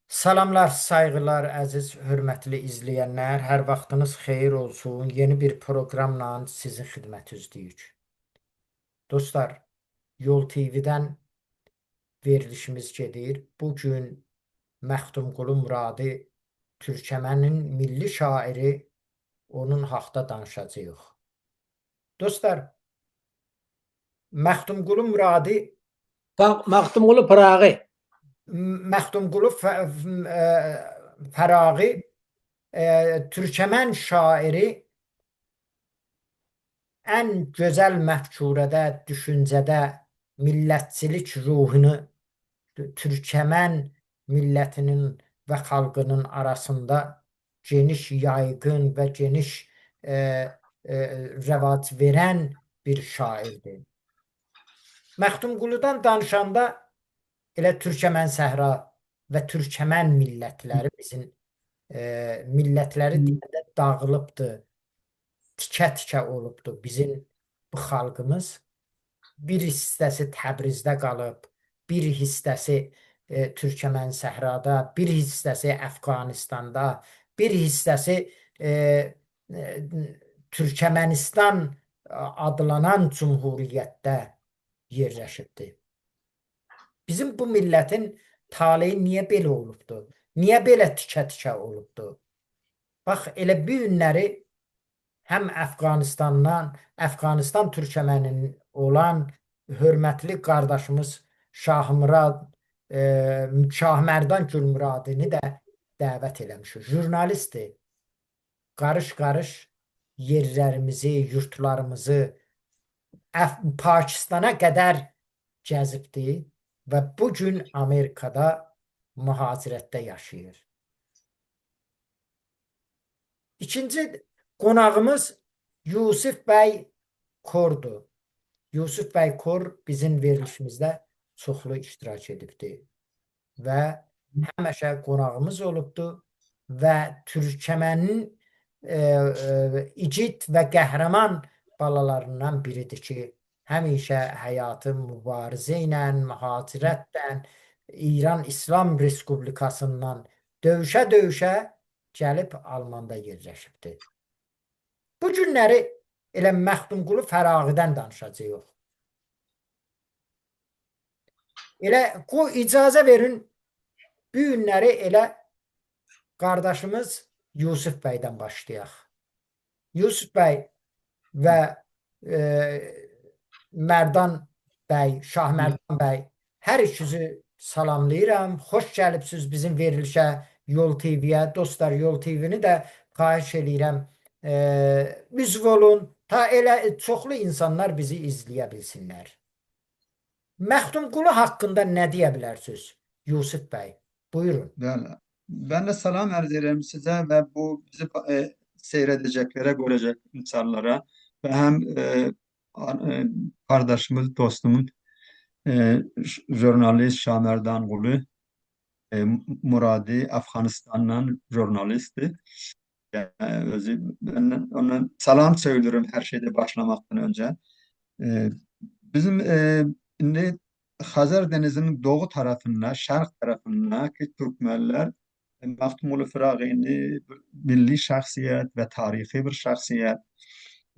Salamlar, saygılar, əziz, hörmətli izləyənlər. Hər vaxtınız xeyir olsun. Yeni bir proqramla sizin xidmətinizdəyik. Dostlar, Yol TV-dən verilişimiz gedir. Bugün Məxtumqulu Muradi Türkəmənin milli şairi, onun haqda danışacağıq. Dostlar, Məxtumqulu Muradi Məxtumqulu Pıraği. Məxtumqulu Fəraği Türkəmən şairi ən gözəl məfkurədə, düşüncədə millətçilik ruhunu Türkəmən millətinin və xalqının arasında geniş, yayğın və geniş rəvac verən bir şairdir. Məxtumquludan danışanda elə Türkəmən səhra və Türkəmən millətləri bizim millətləri deyəndə dağılıbdır, tikə-tikə olubdur bizim bu xalqımız. Bir hissəsi Təbrizdə qalıb, bir hissəsi Türkəmən səhrada, bir hissəsi Əfqanistanda, bir hissəsi Türkəmənistan adlanan cümhuriyyətdə yerləşibdir. Bizim bu millətin taleyi niyə belə olubdur? Niyə belə tikə-tikə olubdur? Bax, elə bu günləri həm Əfqanistan Türkəməninin olan hörmətli qardaşımız Şahmərdan Gülmuradini də dəvət eləmişik. Jurnalistdir. Qarış-qarış yerlərimizi, yurtlarımızı Pakistana qədər gəzibdir və bugün Amerikada mühacirətdə yaşayır. İkinci qonağımız Yusif bəy Kordur. Yusif bəy Kor bizim verilişimizdə çoxlu iştirak edibdir və həmişə qonağımız olubdur və Türkəmənin igid və qəhrəman balalarından biridir ki, həmişə həyatı mübarizə ilə, mühacirətlə, İran İslam Respublikasından döyüşə-döyüşə gəlib Almanda yerləşibdir. Bu günləri elə Məxtumqulu Fəraqidən danışacağıq. Elə icazə verin, bu günləri elə qardaşımız Yusif bəydən başlayaq. Yusif bəy və Mərdan bəy, Şahmərdan bəy, hər ikinizi salamlayıram. Xoş gəlibsiniz bizim verilişə, Yol TV-yə. Dostlar, Yol TV-ni də xahiş edirəm, üzv olun, ta elə çoxlu insanlar bizi izləyə bilsinlər. Məxtumqulu haqqında nə deyə bilərsiniz Yusif bəy? Buyurun. Ben de selam arz ederim size ve bu bizi seyredeceklere, görecek insanlara ve hem kardeşimiz, dostumun jurnalist Şamerdan Gulu Muradi Afganistan'dan jurnalisti. Yani ben ona selam söylüyorum her şeyde başlamaktan önce. Bizim Hazar Denizi'nin doğu tarafına, şark tarafına ki Türkmenler Məxtumqulu Fərağini milli şəxsiyyət və tarixi bir şəxsiyyət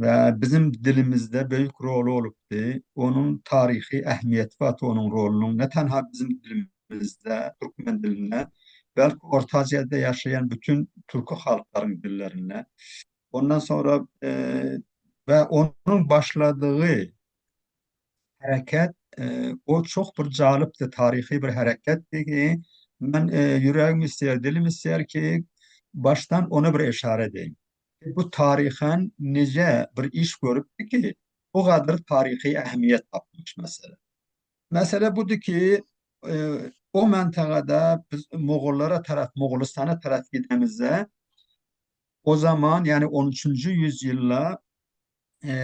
və bizim dilimizdə böyük rolu olubdur. Onun tarixi əhəmiyyəti və onun rolunun nə tənha bizim dilimizdə, Türkmen dilinə, bəlkə Orta Aziyada yaşayan bütün Türk xalqların dillərinə. Ondan sonra və onun başladığı hərəkət o çox bir cəlibdir, tarixi bir hərəkətdir ki, ben yüreğim ister, dilim ister ki baştan ona bir işare edeyim. Bu tarihen nice bir iş görüptü ki o kadar tarihi ehemmiyet tapmış mesela. Mesele budur ki o mentekada biz Moğollara taraf, Moğolistan'a taraf gidemizde o zaman yani 13. yüzyılla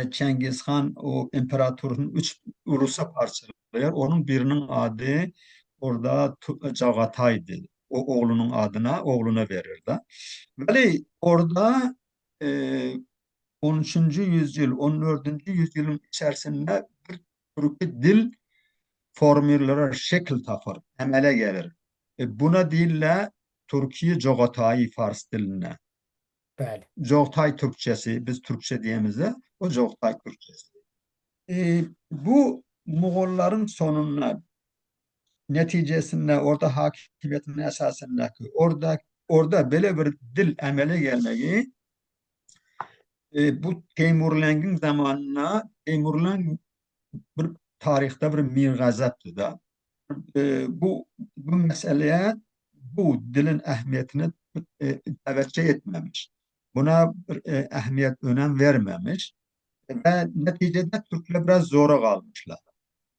Cengiz Han o imparatorun 3 ulusa parçalıyor. Onun birinin adı orada Çağatay'dı. O oğlunun adına oğluna verirdi. Ve orada 13. yüzyıl, 14. yüzyılın içerisinde bir Türk dil formülleri şekil tapar, emele gelir. Buna dille Türkiye Coğatay Fars diline. Bəli. Coğatay Türkçesi, biz Türkçe diyemizde, o Coğatay Türkçesi. Bu Moğolların sonuna neticesinde orada hakimiyetin esasındaki orada böyle bir dil emele gelmeyi bu Teymurleng'in zamanına Teymurleng bir tarihte bir mirgazaptı da bu meseleye bu dilin ehemmiyetini teveccüh etmemiş. Buna bir ehemmiyet, önem vermemiş ve neticede Türkler biraz zora kalmışlar.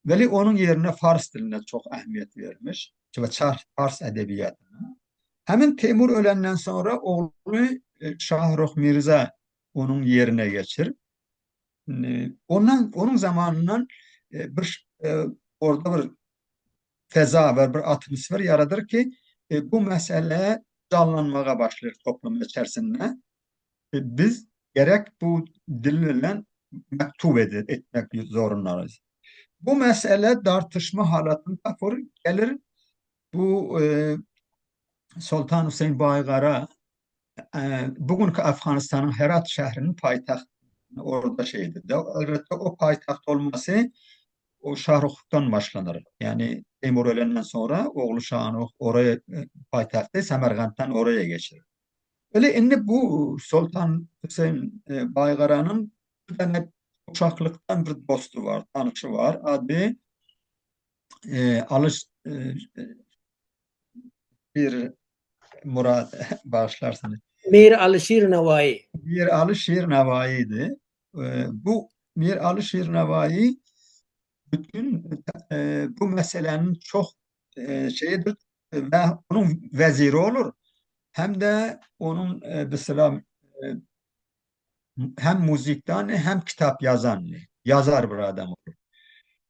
Veli onun yerine Fars diline çok ehemmiyet vermiş ve Fars edebiyatına. Hemen Temur ölenden sonra oğlu Şahrukh Mirza onun yerine geçir. Onun zamanından orada bir feza ve bir atmosfer yaradır ki bu mesele canlanmaya başlar toplum içerisinde. Biz gerek bu dille mektup etmek zorundayız. Bu mesele tartışma halatında gelir. Bu Sultan Hüseyin Baygar'a bugünkü Afganistan'ın Herat şehrinin payitahtı orada şeydi. Elbette o payitaht olması o Şahrukh'tan başlanır. Yani Temur ölenden sonra oğlu Şahrukh oraya payitahtı Semerkant'tan oraya geçirir. Öyle indi bu Sultan Hüseyin Baygara'nın bir tane uşaklıktan bir dostu var, tanışı var. Adı Alış bir Murat bağışlarsınız. Mir Alişir Nevai. Mir Ali Şir Nevai'ydi. Bu Mir Ali Şir Nevai bütün bu meselenin çok şeyidir ve onun veziri olur. Hem de onun mesela hem müzikten hem kitap yazan yazar bir adam olur.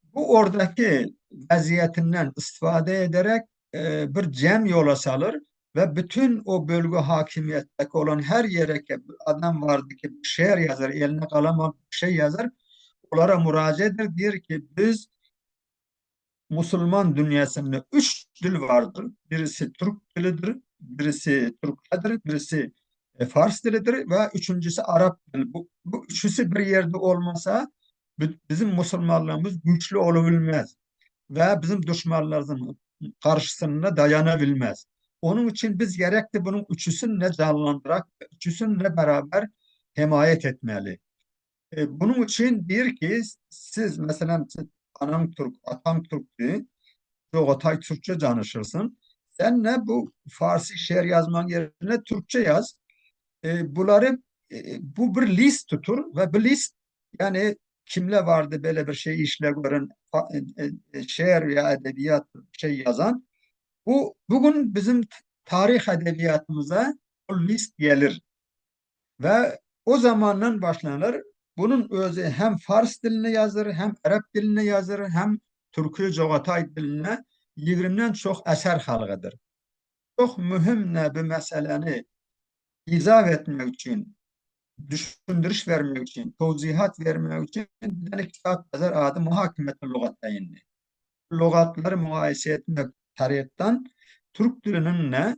Bu oradaki vaziyetinden istifade ederek bir cem yola salır ve bütün o bölge hakimiyetteki olan her yere ki adam vardı ki bir şiir yazar, eline kalem alıp bir şey yazar, onlara müracaat eder, diyor ki biz Müslüman dünyasında üç dil vardır. Birisi Türk dilidir, birisi Türkçedir, birisi Fars dilidir ve üçüncüsü Arap dili. Bu üçüsü bir yerde olmasa bizim Müslümanlarımız güçlü olabilmez ve bizim düşmanlarımızın karşısında dayanabilmez. Onun için biz gerekli bunun üçüsünü ne canlandırak, üçüsünü ne beraber himayet etmeli. Bunun için bir ki siz mesela anam Türk, atam Türk'tü, Çağatay Türkçe danışırsın. Sen ne bu Farsi şiir yazman yerine Türkçe yaz. Bunları bu bir list tutur ve bu list yani kimle vardı böyle bir şey işle gören şiir veya edebiyat şey yazan bugün bizim tarih edebiyatımıza o list gelir ve o zamandan başlanır. Bunun özü hem Fars diline yazır, hem Arap diline yazır, hem Türkiye Coğatay diline 20'den çok eser halkıdır. Çok mühim bir meseleni izah etmek için, düşündürüş vermek için, tevzihat vermek için bir tane kitap yazar adı Muhakemet-i Lügatayni. Lügatları mukayese etmek tarihten Türk dilinin ne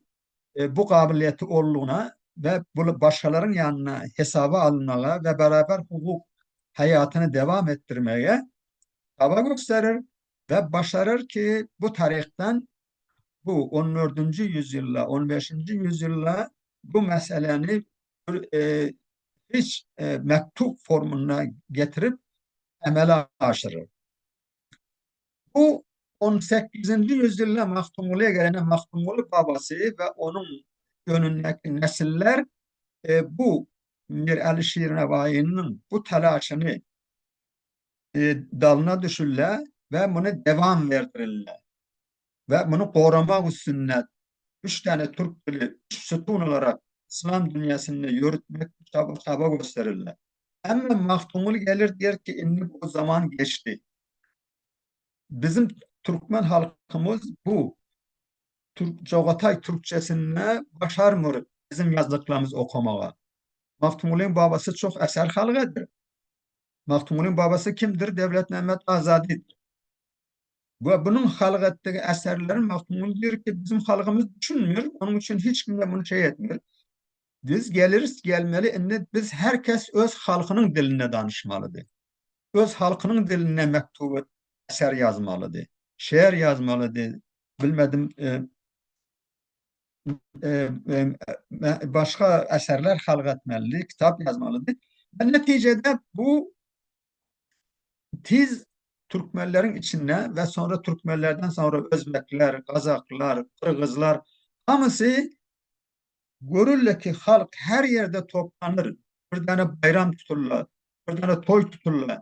bu kabiliyeti olduğuna ve bu başkalarının yanına hesaba alınmaya ve beraber hukuk hayatını devam ettirmeye çaba gösterir ve başarır ki bu tarihten bu 14. yüzyılla 15. yüzyılla bu meseleyi hiç mektup formuna getirip emele aşırır. Bu 18. yüzyılda Mahtumulu'ya gelen Mahtumulu babası ve onun önündeki nesiller bu Mir Ali Şir Nevai'nin bu telaşını dalına düşürler ve bunu devam verdirirler. Ve bunu korumak üstüne üç tane Türk dili, üç sütun olarak İslam dünyasını yürütmek çaba gösterirler. Ama Mahtumul gelir der ki inni o zaman geçti. Bizim Türkmen halkımız bu Çağatay Türkçesine başarmır bizim yazdıklarımız okumaya. Mahtumul'un babası çok eser halkıdır. Mahtumul'un babası kimdir? Devlet Mehmet Azadi'dir. Ve bunun halk ettiği eserleri Mahmut diyor ki bizim halkımız düşünmüyor. Onun için hiç kimse bunu şey etmiyor. Biz geliriz gelmeli. Biz herkes öz halkının diline danışmalıdır. Öz halkının diline mektup eser yazmalıdır. Şiir yazmalıdır. Bilmedim başka eserler halk etmelidir. Kitap yazmalıdır. Ve neticede bu tiz Türkmenlerin içine ve sonra Türkmenlerden sonra Özbekler, Kazaklar, Kırgızlar hamısı görürler ki halk her yerde toplanır. Bir tane bayram tuturlar. Bir tane toy tuturlar.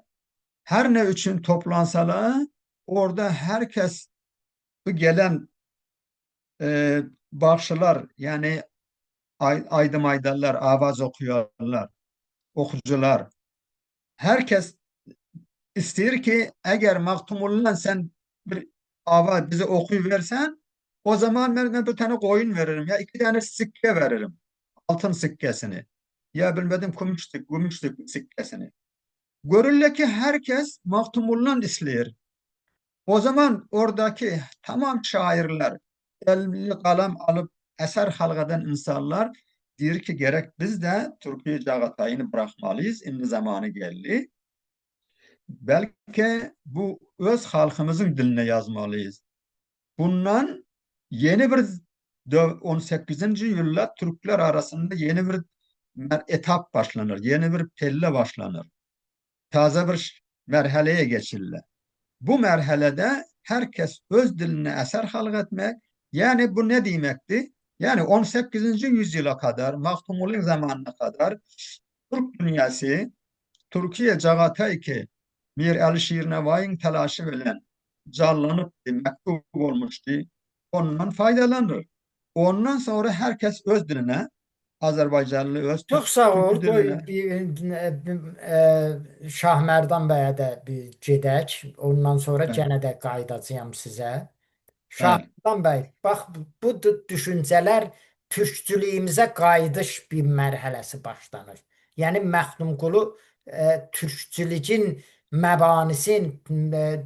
Her ne için toplansalar orada herkes bu gelen başlar yani aydım aydarlar, avaz okuyorlar, okucular. Herkes istiyor ki eğer Maktumullah sen bir avaz bize okuyuversen o zaman ben bir tane koyun veririm ya iki tane sikke veririm. Altın sikkesini. Ya bilmedim gümüşlük sikkesini. Görürler ki herkes Maktumullah istiyor. O zaman oradaki tamam şairler, elli kalem alıp eser halkadan insanlar diyor ki gerek biz de Türkiye Çağatay'ını bırakmalıyız. Şimdi zamanı geldi. Belki bu öz halkımızın diline yazmalıyız. Bundan yeni bir 18. yüzyılda Türkler arasında yeni bir etap başlanır. Yeni bir pelle başlanır. Taze bir merhaleye geçirler. Bu merhalede herkes öz diline eser halk etmek, yani bu ne demekti? Yani 18. yüzyıla kadar, Mahmud'un zamanına kadar Türk dünyası, Türkiye Çağatay ki Mir Alişir Nevai'nin telaşı bilen canlanıp mektub olmuştu. Ondan faydalanır. Ondan sonra herkes öz diline, Azerbaycanlı öz Çok sağ Türk ol. diline. Qoy Şahmərdan bəyə də bir gedək. Ondan sonra Evet, yenə də qayıdacağam sizə. evet, Şahmərdan bəy, bax bu düşüncələr türkçülüyümüzə qayıdış bir mərhələsi başlanır. Yəni Məxtumqulu türkçülüyün məbanisin,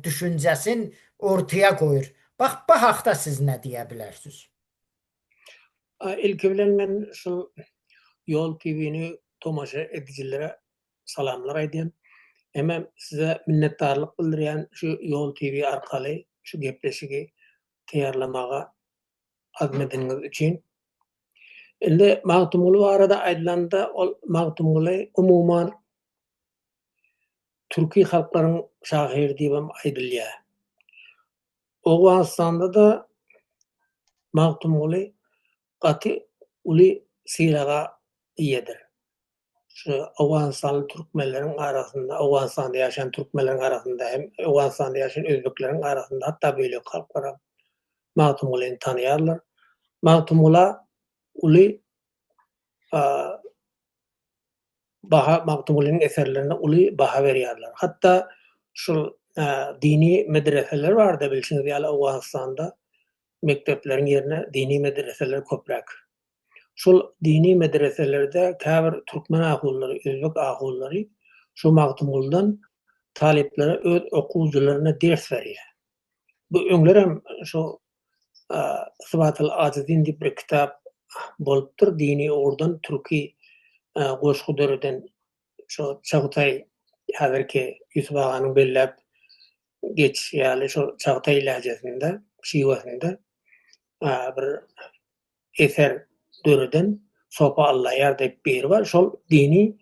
düşüncəsin ortaya qoyur. Bax, bu haqda siz nə deyə bilərsiniz? İlk bilen men şu Yol TV'ni tomaşa edicilere salamlar aydyň. Hemen size minnetdarlyk bildirýän şu Yol TV arkaly şu gepleşigi tayarlamaga azmediňiz üçin. Elde Magtumulu arada aýdylanda ol Magtumulu umuman Türki halklaryň şahyry diýip aýdylýar. Owganistanda da Magtumulu gaty uly syraga iýedir. Şu Awganistanly türkmenleriň arasynda, Awganistanda ýaşaýan türkmenleriň arasynda hem Awganistanda ýaşaýan özbekleriň arasynda hatda beýle halklara Magtumulyny tanýarlar. Magtumula uly Magtumulynyň eserlerine uly baha berýärler. Hatda şu dini medreseler bar da bilşiňiz ýaly Awganistanda mektepleriň ýerine dini medreseler köprek. Şol dini medreselerde käbir türkmen ahulları, özbek ahulları şu Magtumuldan taliplere öz okuwjylaryna ders berýär. Bu öňlerem şu Sıbatyl Azizin diýip bir kitap bolupdyr. Dini ordan türki goşgu döreden şu Çağatay häzirki Yusuf aganyň bellep geç ýaly şu Çağatay lehjesinde, şiwesinde bir eser döreden sopa Allah ýar diýip beri bar. Şol dini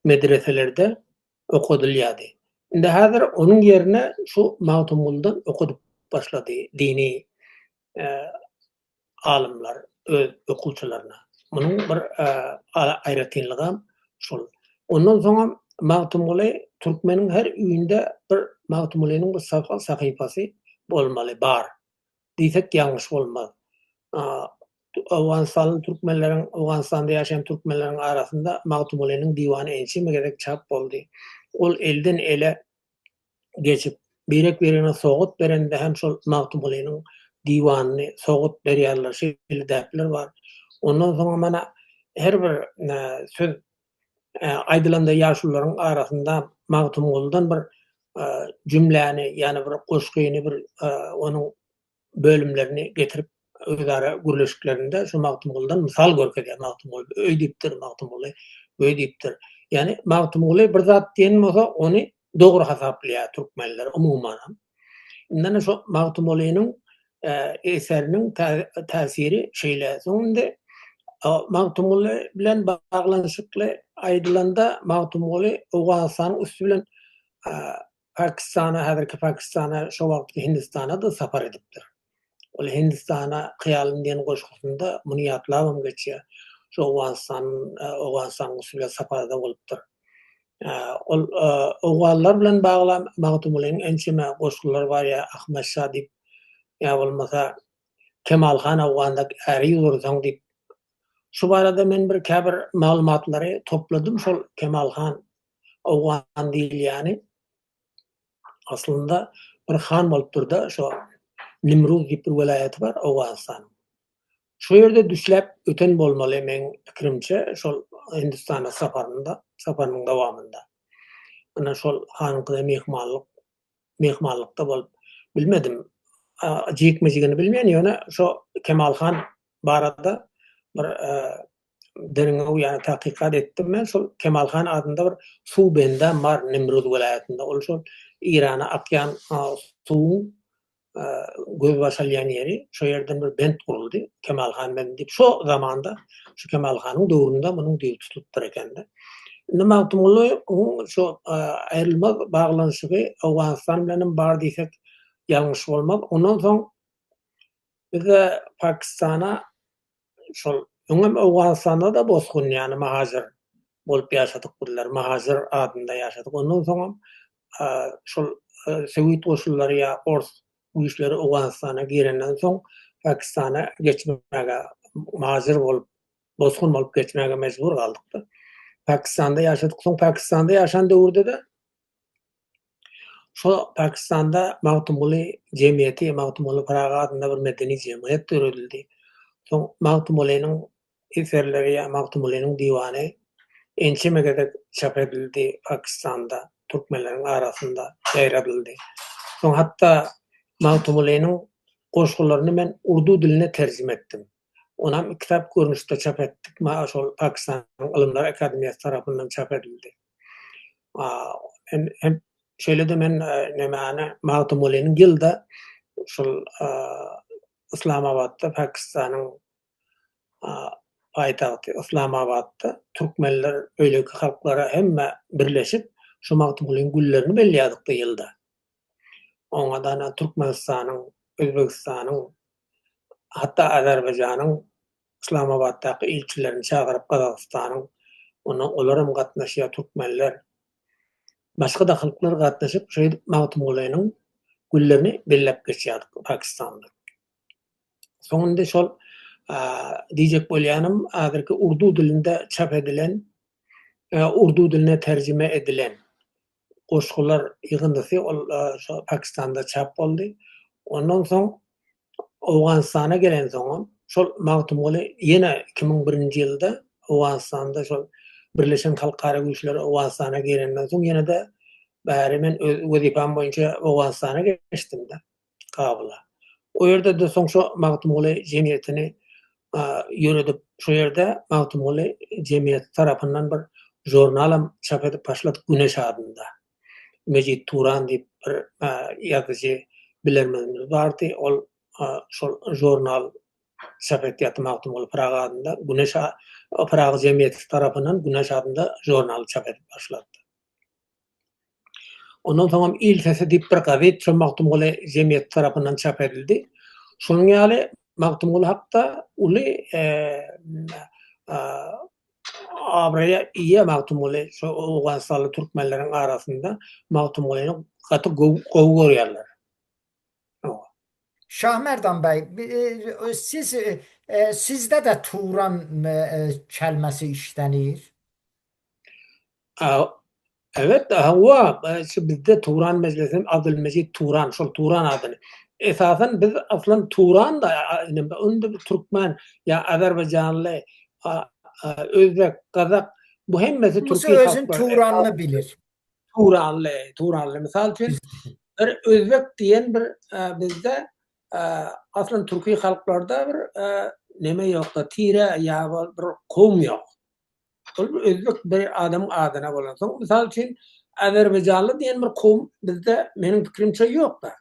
medreselerde okudylýady. Indi häzir onuň ýerine şu Magtumuldan okudyp başlady dini alimler öz okuwçylaryna. Munyň bir aýratynlygy şol. Ondan soňra Magtumuly türkmeniň her üýünde bir Magtumulynyň bir sahypasy bolmaly, bar. Diýsek ýalňyş bolmaz. Awganistanly türkmenleriň, Awganistanda ýaşaýan türkmenleriň arasynda Magtumulynyň diwany ençime gerek çap boldy. Ol elden ele geçip berek berene sogut berende hem şol Magtumulynyň diwanyny sogut berýärler, şeýle däpler bar. Ondan soňra mana her bir söz aýdylanda ýaşullaryň arasynda Magtumuldan bir cümleni yani bir goşgyny bir onun bölümlerini getirip özara gürleşiklerinde şu Magtymguldan misal görkezýär. Magtymgul öýdipdir, Magtymgul öýdipdir. Yani Magtymgul bir zat diýen bolsa onu dogry hasaplaýar türkmenler umuman. Indan şu Magtymgulynyň eseriniň täsiri şeýle. Soňra Magtymguly bilen baglanyşykly aýdylanda Magtymguly Awgastan üstü bilen Pakistana, häzirki Pakistana, şu wagtky Hindistana da sapar edipdir. Ol Hindistana Kyalym diýen goşgusunda muny ýatlabam geçýär. Şu Awgastan usuly saparda bolupdyr. Ol Awgallar bilen bagly Magtymgulyň ençeme goşgulary bar ýa Ahmed Şah diýip ýa bolmasa Kemalhan Awganda äri ýursaň diýip. Şu barada men bir käbir maglumatlary topladym. Şol Kemalhan Awgan diýilýäni aslında bir han bolupdyr da şu Nimruz diýip bir welaýaty bar Awgastan. Şu ýerde düşläp öten bolmaly men pikirimçe şol Hindistana saparynyň dowamında. Ana şol hanyňky mehmanlykda bolup bilmedim. Jekmejigini bilmeýän ýöne şu Kemalhan barada bir deriňe ýa taqiqat etdim men. Şol Kemalhan adynda bir suw benden bar Nimruz welaýatynda. Ol şol Irana akýan suwuň göz başalýan ýeri, şo ýerden bir bent guruldy. Kemalhan bendi diýip şo zamanda şu Kemalhanyň döwründe munyň diýip tutupdyr ekende. Indi Magtymguly şo aýrylmaz baglanyşygy Awgastan bilen bar diýsek ýalňyş bolmaz. Ondan soň bize Pakistana şol öňem Awgastanda da bozgun ýani mahajir bolup ýaşadyk bular. Mahajir adynda ýaşadyk. Ondan soň şol Sowet goşullary ýa Ors güýçleri Awgastana girenden soň Pakistana geçmege mahajir bolup bozgun bolup geçmege mejbur galdyk. Pakistanda ýaşadyk. Soň Pakistanda ýaşan döwürde de şo Pakistanda Magtymguly jemgyýeti, Magtymguly Praga adynda bir medeni jemgyýet töredildi. Soň Magtymgulynyň eserleri ýa Magtymgulynyň diwany ençemege çap edildi Pakistanda, türkmenleriň arasynda ýaýradyldy. Soň hatda Magtymgulynyň goşgularyny men urdu diline terjime etdim. Onam kitap görnüşde çap etdik. Şol Pakistan Ilymlar Akademiýasy tarapyndan çap edildi. Hem şeýle de men nämäni Magtymgulynyň ýylda şol Islamabadda Pakistanyň paýtagty Islamabadda türkmenler öýleki halklara hemme birleşip şu Magtymgulynyň güllerini belliýärdik da ýylda. Oňadan Türkmenistanyň, Özbegistanyň, hatta Azerbaýjanyň Islamabaddaky ilçilerini çagyryp Gazagystanyň olaram gatnaşýar türkmenler. Başga da halklar gatnaşyp şeýle Magtymgulynyň güllerini bellep geçýärdik Pakistanda. Soňunda şol diýjek bolýanym häzirki urdu dilinde çap edilen, urdu diline terjime edilen goşgular ýygyndysy şo Pakistanda çap boldy. Ondan soň Awganistana gelen soň şol Magtymguly ýene 2001-nji ýylda Awganistanda şol Birleşen Halkara Güýçleri Awganistana gelenden soň ýene de bäri men wezipam boýunça Awganistana geçdim de Kabulla. O ýerde de soň şo Magtymguly jemgyýetini ýöredip şo ýerde Magtymguly jemgyýeti tarapyndan bir jurnalam çap edip başladyk Güneş adynda. Mejid Turan diýip bir ýazyjy bilermezmiz bardy. Ol şol jurnal çap etýär Magtymguly Praga adynda. Güneş Praga jemgyýeti tarapyndan Güneş adynda jurnal çap edip başlady. Ondan soň il sesi diýip bir gazet şu Magtymguly jemgyýeti tarapyndan çap edildi. Şonuň ýaly Magtymguly hakda uly abraya iýe Magtymguly şu Awganistanly türkmenleriň arasynda Magtymgulyny gaty gowy görýärler. Şahmerdan bəy, sizdə də Turan kəlməsi işlənir? Evet, bizde Turan meclisinin Abdülmecid Turan, şol Turan adyny. Esasen biz aslan Turan da önde bir Türkmen ya Azerbaycanlı, Özbek, Kazak bu hemmesi Hamısı Türkiye özün Turanını bilir. Turanlı. Misal için bir Özbek diyen bir bizde aslında Türkiye halklarda bir neme yok da tire ya bir kavm yok. Özbek bir adam adına bolan. Misal için Azerbaycanlı diyen bir kavm bizde benim fikrimçe yok da.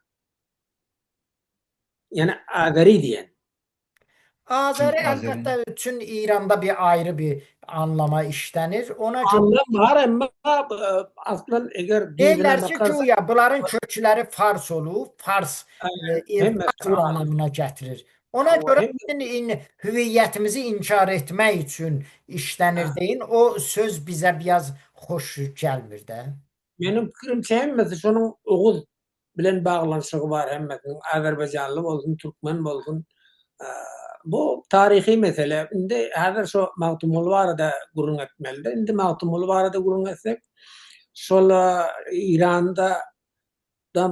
Yani Azeri diyen. Azeri Azeri. əlbəttə üçün İranda bir ayrı bir anlama işlənir. Ona görə Anlam var ama aslında eğer dibine deyirlər ki, bakarsak güya bunların kökləri Fars olub, Fars hem imperator anlamına gətirir. Ona görə bizim hüviyyətimizi inkar etmək üçün işlənir deyin. O söz bizə biraz xoş gəlmir də. benim fikrimçe hemmesi şunun Oğuz bilen bağlantısı var hemmesinin. Azerbaycanlı olsun, Türkmen olsun. Bu tarihi mesele. Şimdi hazır şu Maktumul var da gurun etmeli. Şimdi Maktumul var da gurun etsek şol İran'da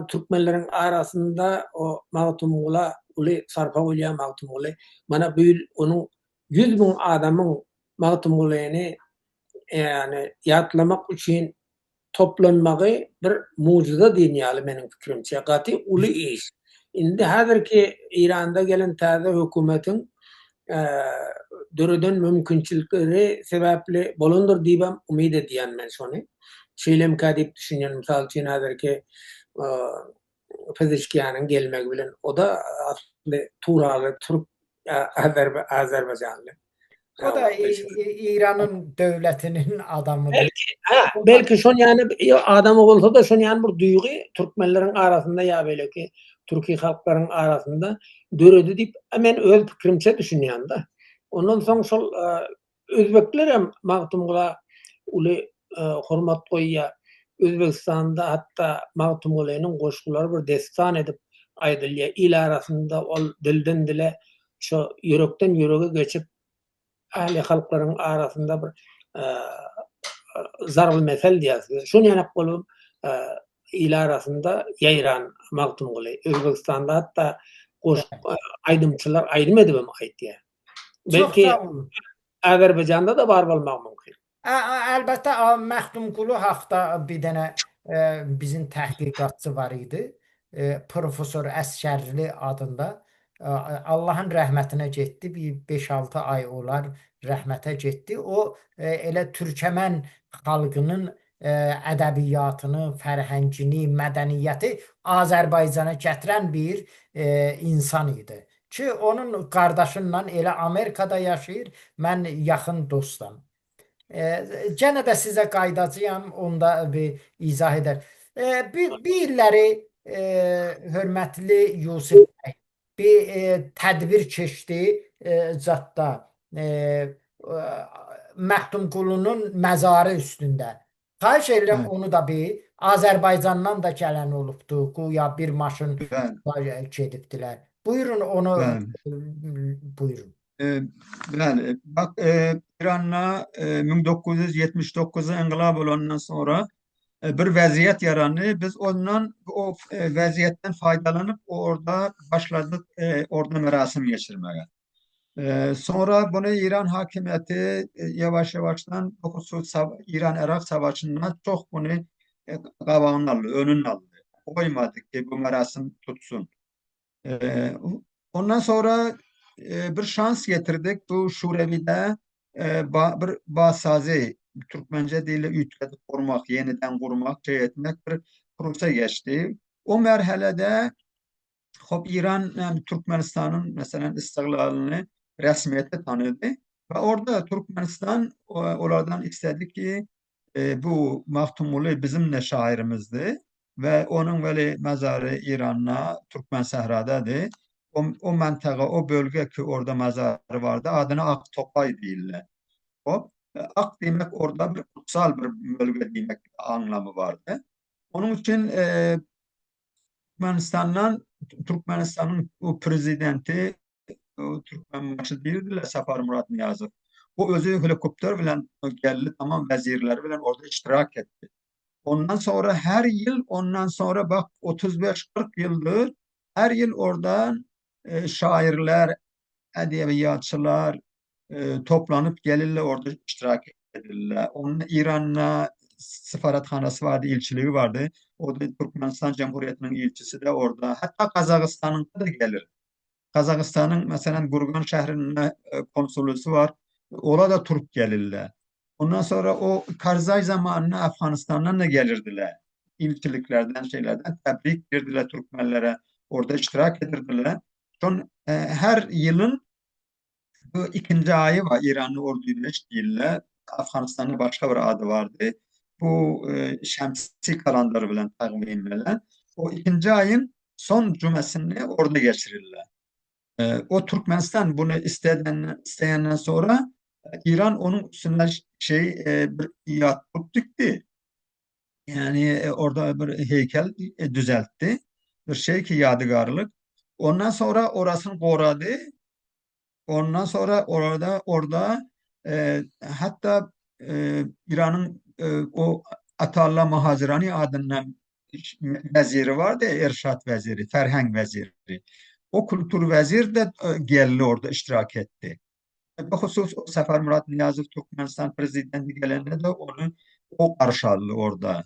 Türkmenlerin arasında o Maktumul'a uli sarfa uliya Maktumul'u bana büyül onun 100.000 adamın Maktumul'unu yani yatlamak için toplanmağı bir mucize dünyalı benim fikrimçe. Gati ulu iş. Şimdi hazır ki İran'da gelen taze hükümetin dörüden mümkünçülükleri sebeple bulundur diyem umid ediyen ben şunu. Şeylem kadip düşünüyorum. Misal için hazır ki fizikyanın gelmek bilen o da aslında Turalı, Türk, Azerbaycanlı. O da İranın dövlətinin adamıdır. Belki şun yani adam olsa da şun yani bir duygu Türkmenlerin arasında ya böyle ki Türkiye halkların arasında dörödü deyip hemen öz fikrimçe düşünüyorum da. Ondan sonra şol Özbekler hem Maktumgula uli hurmat koyuya Özbekistan'da hatta Maktumgula'nın koşkuları bir destan edip aydılya il arasında ol dilden dile şu yürekten yüreğe geçip ahli halkların arasında bir zarb mesel diyası. Şunu yanak bolup il arasında yayran Maktumgulu. Özbekistan'da hatta aydımçılar aydım edip ait diye. Belki Azerbaycan'da da var olmak mümkün. Əlbəttə Məxtumqulu haqda bir dənə bizim təhqiqatçı var idi. Profesor Əsgərli adında. Allahın rəhmətinə getdi. Bir 5-6 ay olar rəhmətə getdi. O elə Türkəmən xalqının ədəbiyyatını, fərhəngini, mədəniyyəti Azərbaycana gətirən bir insan idi. Ki onun qardaşınla elə Amerikada yaşayır. Mən yaxın dostam. Gene de size qaydacıyam, onda bir izah edər. Bir illəri hörmətli Yusif bəy bir tədbir keçdi zətdə Məxtumqulunun məzarı üstündə. Xahiş edirəm onu da bir Azərbaycandan da gələn olubdu. Güya bir maşın gedibdilər. Buyurun onu buyurun. Yani bak İran'la 1979 inqilab olandan sonra bir vəziyyət yarandı. Biz ondan o vəziyyətdən faydalanıp orada başladık orada merasim geçirmeye. Sonra bunu İran hakimiyeti yavaş yavaştan İran-Irak savaşından çok bunu qabağını aldı, önünü aldı. Koymadı ki bu merasim tutsun. Ondan sonra bir şans getirdik. Bu Şurevi'de bir basazi Türkmence dili ütüledi kurmak, yeniden kurmak, şey etmek bir proses geçti. O merhalede İran yani Türkmenistan'ın mesela istiklalini resmiyete tanıdı. Ve orada Türkmenistan onlardan istedi ki bu Maktumulu bizimle şairimizdi. Ve onun böyle mezarı İran'la Türkmen Sahra'dadır. O məntəqə, o bölge ki orada mezarı vardı adına Aktopay deyirlər. Ak demek orada bir kutsal bir bölge demek anlamı vardı. Onun için Türkmenistan'ın o prezidenti Türkmen başı değildiler Safar Murat Niyazov. O özü helikopter bilen geldi tamam vezirleri bilen orada iştirak etti. Ondan sonra her yıl ondan sonra bak 35-40 yıldır her yıl oradan şairler, edebiyatçılar toplanıp gelirler orada iştirak ederler. Onun İran'la sefarethanası vardı, elçiliği vardı. O da Türkmenistan Cumhuriyeti'nin elçisi de orada. Hatta Kazakistan'ın da gelir. Kazakistan'ın mesela Gurgan şehrinde konsolosu var. Ola da Türk gelirler. Ondan sonra o Karzai zamanında Afganistan'dan da gelirdiler. İlçiliklerden, şeylerden tebrik verdiler Türkmenlere. Orada iştirak edirdiler. Her yılın bu ikinci ayı var. İranlı orduyla işleyirler. Afganistan'ın başka bir adı vardı. Bu şemsi kalendarı bilen takvim edilen. O ikinci ayın son cümlesini orada geçirirler. O Türkmenistan bunu isteyenden sonra İran onun üstüne bir yapıp dikti. Yani orada bir heykel düzeltti. Bir şey ki yadigarlık. Ondan sonra orasını korudu. Ondan sonra orada hatta İran'ın o Atallah Mahazirani adından veziri vardı, Erşat veziri, Ferhang veziri. O kültür veziri de geldi orada iştirak etti. Bexusus o Sefer Murat Niyazov Türkmenistan prezidenti gelende de onu o karşıladı orada.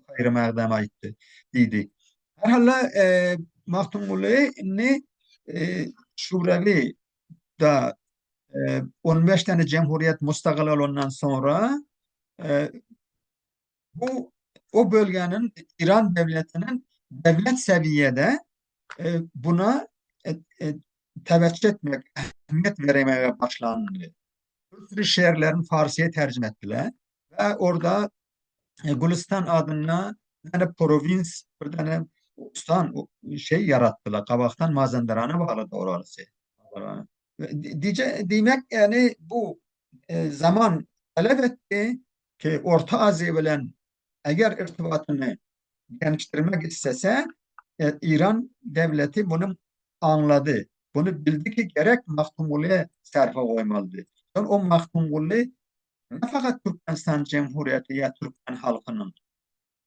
Hayır məqdəmə aitdi, dedi. Herhalde Mahtumuli ne Şurevi da 15 tane cumhuriyet müstakil olandan sonra e, bu o bölgenin İran devletinin devlet seviyede buna teveccüh etmek, ehemmiyet vermeye başlandı. Bir sürü şehirlerin Farsiye tercüme ettiler ve orada Gülistan adına bir tane provins, bir tane ustan şey yarattılar. Kabaktan Mazandaran'a bağlı da orası. Demek yani bu zaman talep etti ki Orta Asya bilen eğer irtibatını geniştirmek istese İran devleti bunu anladı. Bunu bildi ki gerek Mahtumulu'ya serfe koymalıdır. Yani o Mahtumulu ne fakat Türkmenistan Cumhuriyeti ya Türkmen halkının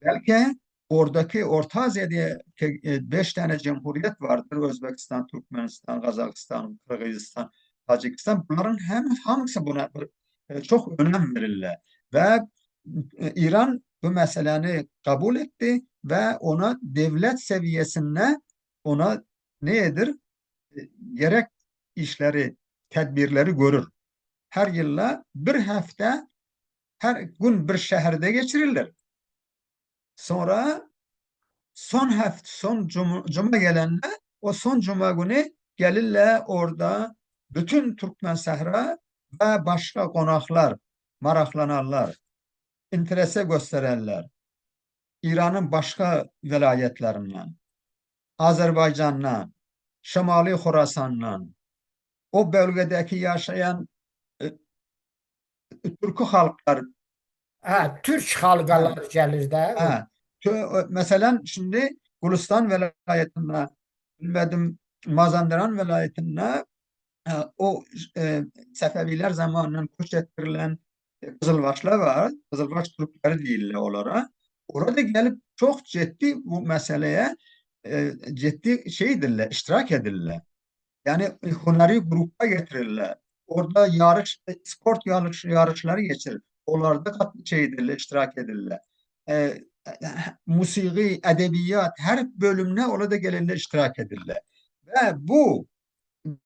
belki oradaki Orta Asya'da 5 tane cumhuriyet vardır. Özbekistan, Türkmenistan, Kazakistan, Kırgızistan, Tacikistan. Bunların hepsi buna çok önem verirler. Ve İran bu meseleni kabul etti ve ona devlet seviyesinde ona nedir? Gerek işleri, tedbirleri görür. Her yılla bir hafta her gün bir şehirde geçirilir. Sonra son cuma gelende o son cuma günü gelirler orada bütün Türkmen Sahra ve başka konaklar maraklanarlar, interese gösterirler. İran'ın başka vilayetlerinden, Azerbaycan'dan, Şimali Horasan'dan, o bölgedeki yaşayan Türk halklar. Ha, Türk halkaları gelir de. Ha, mesela şimdi Gülistan vilayetinde bilmedim Mazandaran vilayetinde o Sefeviler zamanından kuş ettirilen Kızılbaşlar var. Kızılbaş Türkleri değiller onlara. Orada gelip çok ciddi bu meseleye ciddi şeydirler, iştirak edirler. Yani hüneri grupa getirirler. Orada spor yarışları geçirir. Onlarda şeydirler, iştirak edirler. E, Musiki, edebiyat her bölümüne orada gelirler, iştirak edirler. Ve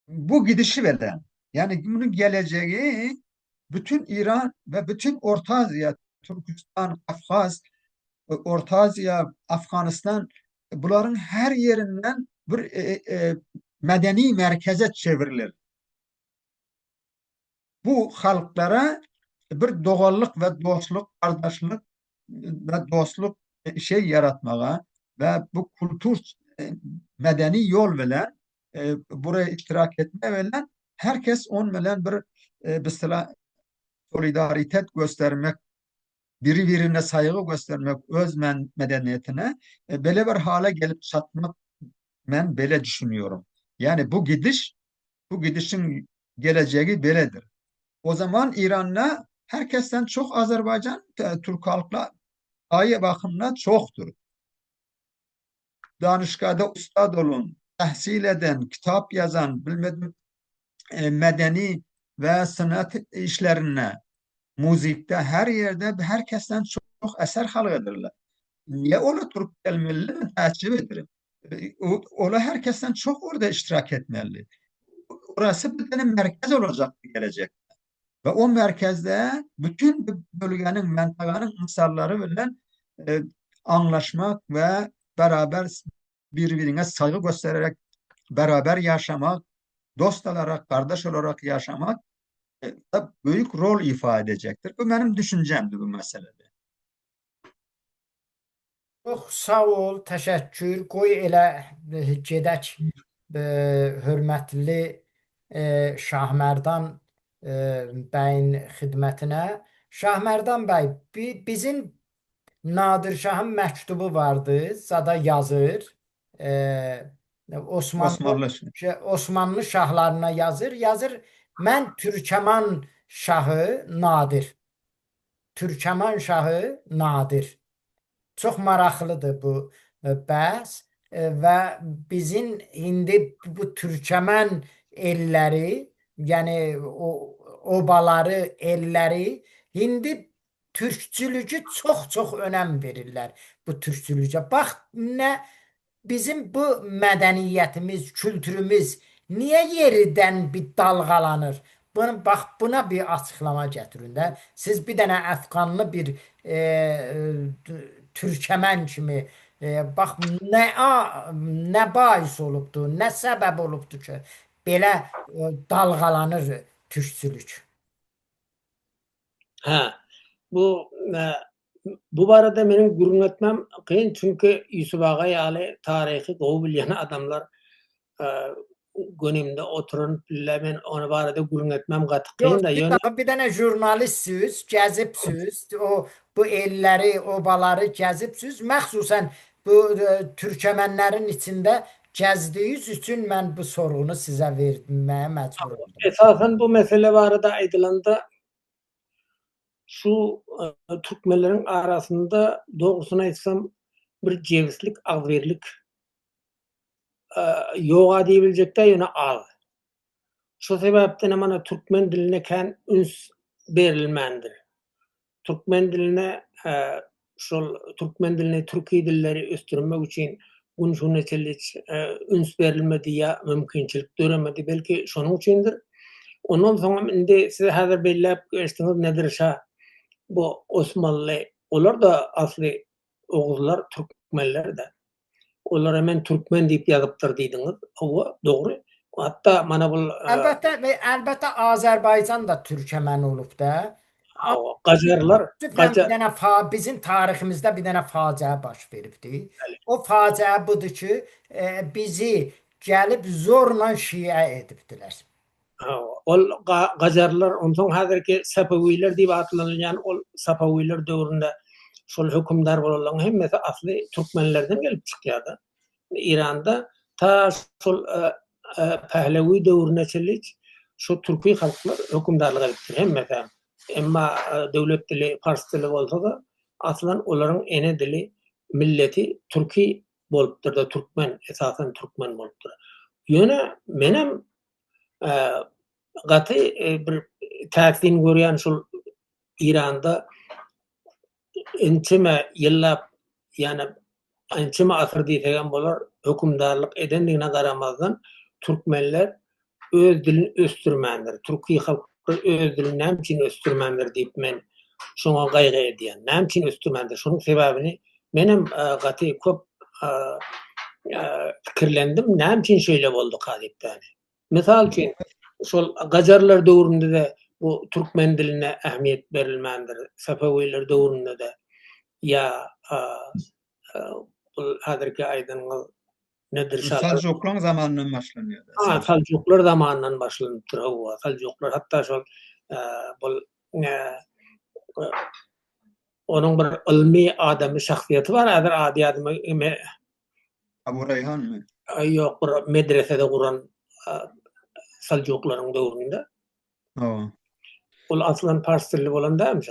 bu gidişi veren yani bunun geleceği bütün İran ve bütün Orta Asya, Türkistan, Kafkas, Orta Asya, Afganistan bunların her yerinden bir medeni merkeze çevrilir. Bu halklara bir doğallık ve dostluk, kardeşlik ve dostluk şey yaratmaya ve bu kültür medeni yol bilen buraya iştirak etme bilen herkes on bilen bir solidaritet göstermek, birbirine saygı göstermek, öz medeniyetine böyle bir hale gelip çatmak ben böyle düşünüyorum. Yani bu gidişin geleceği böyledir. O zaman İran'la herkesten çok Azerbaycan, Türk halkla ayı bakımına çoktur. Danışgahda ustad olun, tahsil eden, kitap yazan, bilmedim medeni ve sanat işlerine müzikte her yerde herkesten çok eser halk edirler. Niye ola Türk gelmeli təəccüb ederim. Ola herkesten çok orada iştirak etmeli. Orası bir tane merkez olacak gelecek. Ve o merkezde bütün bölgenin, mentekanın insanları bilen anlaşmak ve beraber birbirine saygı göstererek beraber yaşamak, dost olarak, kardeş olarak yaşamak da büyük rol ifade edecektir. Bu benim düşüncemdi bu meselede. Çox sağ ol, təşəkkür. Qoy elə gedək hörmətli Şahmərdan bəyin xidmətinə. Şahmərdan bəy, bizim Nadir Şahın məktubu vardı, zada yazır. Osmanlı. Osmanlı şahlarına yazır. Mən Türkəman şahı Nadir. Türkəman şahı Nadir. Çox maraqlıdır bu bəhs və bizim indi bu Türkəmən elləri, yəni obaları, elləri indi türkçülüyü çox önəm verirlər bu türkçülüyə. Bax nə bizim bu mədəniyyətimiz, kültürümüz niyə yeridən bir dalğalanır? Bax buna bir açıqlama gətirin də. Siz bir dənə əfqanlı bir Türkəmən kimi bax nə bais olubdu, nə səbəb olubdu ki, belə dalğalanır türkçülük. Ha, bu barada benim gurur etmem kıyın çünkü Yusuf Ağa yani tarihi doğu bilen adamlar günümde oturun ben onu barada gurur etmem katı kıyın da yönü. Bir dənə jurnalistsiniz, gəzibsiz, bu elləri, obaları gəzibsiz, məxsusən bu Türkəmənlərin içində gəzdiyiniz üçün mən bu sorğunu sizə verməyə məcbur oldum. Esasen bu mesele barada aydılanda şu Türkmenlerin arasında doğrusunu aytsam bir cevislik, ağverlik yoğa diyebilecek de yine ağ. Şu sebepten mana Türkmen diline kan üns verilmendir. Türkmen diline Türkmen diline Türkiye dilleri östürmek için şunu neçelik üns verilmedi ya mümkünçilik göremedi. Belki şunun içindir. Ondan sonra indi size hazır belli geçtiniz nedir şah bu Osmanlı onlar da aslı oğullar Türkmenler de. Onlar hemen Türkmen deyip yazıptır deydiniz. O doğru. Hatta mana bu Əlbəttə Azərbaycan da Türkəmən olub da. Qacarlar bizim tariximizdə bir dənə faciə baş veribdi. O faciə budur ki, bizi gəlib zorla şiə edibdilər. Ol Qacarlar ondan hazırki Safaviler diye adlanılan o Safaviler dövründe şol hükümdar bolan hemmesi aslı Türkmenlerden gelip çıkıyordu. İran'da ta şol Pahlavi dövrüne çelik şu Türkiye halklar hükümdarlığa gittir hemmesi. Ama devlet dili Fars dili olsa da aslan onların ene dili milleti Türkiye bolupdur da Türkmen esasen Türkmen bolupdur. Yöne menem gatı bir təsirini görüyen şu İran'da intime yılla yani intime asır diyeceğim bolar hükümdarlık edenliğine qaramazdan Türkmenler öz dilini östürmendir. Türkiye halkı öz dilini nemçin östürmendir deyip men şuna gaygı ediyen. Nemçin östürmendir. Şunun sebebini benim gatı köp fikirlendim. Nemçin şöyle oldu kadiptani. Misal için şol Qacarlar dövründe de bu Türkmen diline ehemmiyet verilmendir. Safaviler dövründe de ya bu hazırki aydın nedir? Selçuklular zamanından başlanıyor. Selçuklular zamanından başlanıptır. Selçuklular hatta şol bu onun bir ilmi adamı şahsiyeti var. Adır adi adamı Abu Reyhan mı? Yok, bir medresede kuran Selçukluların dövründe. O aslan Fars dili olan da mı?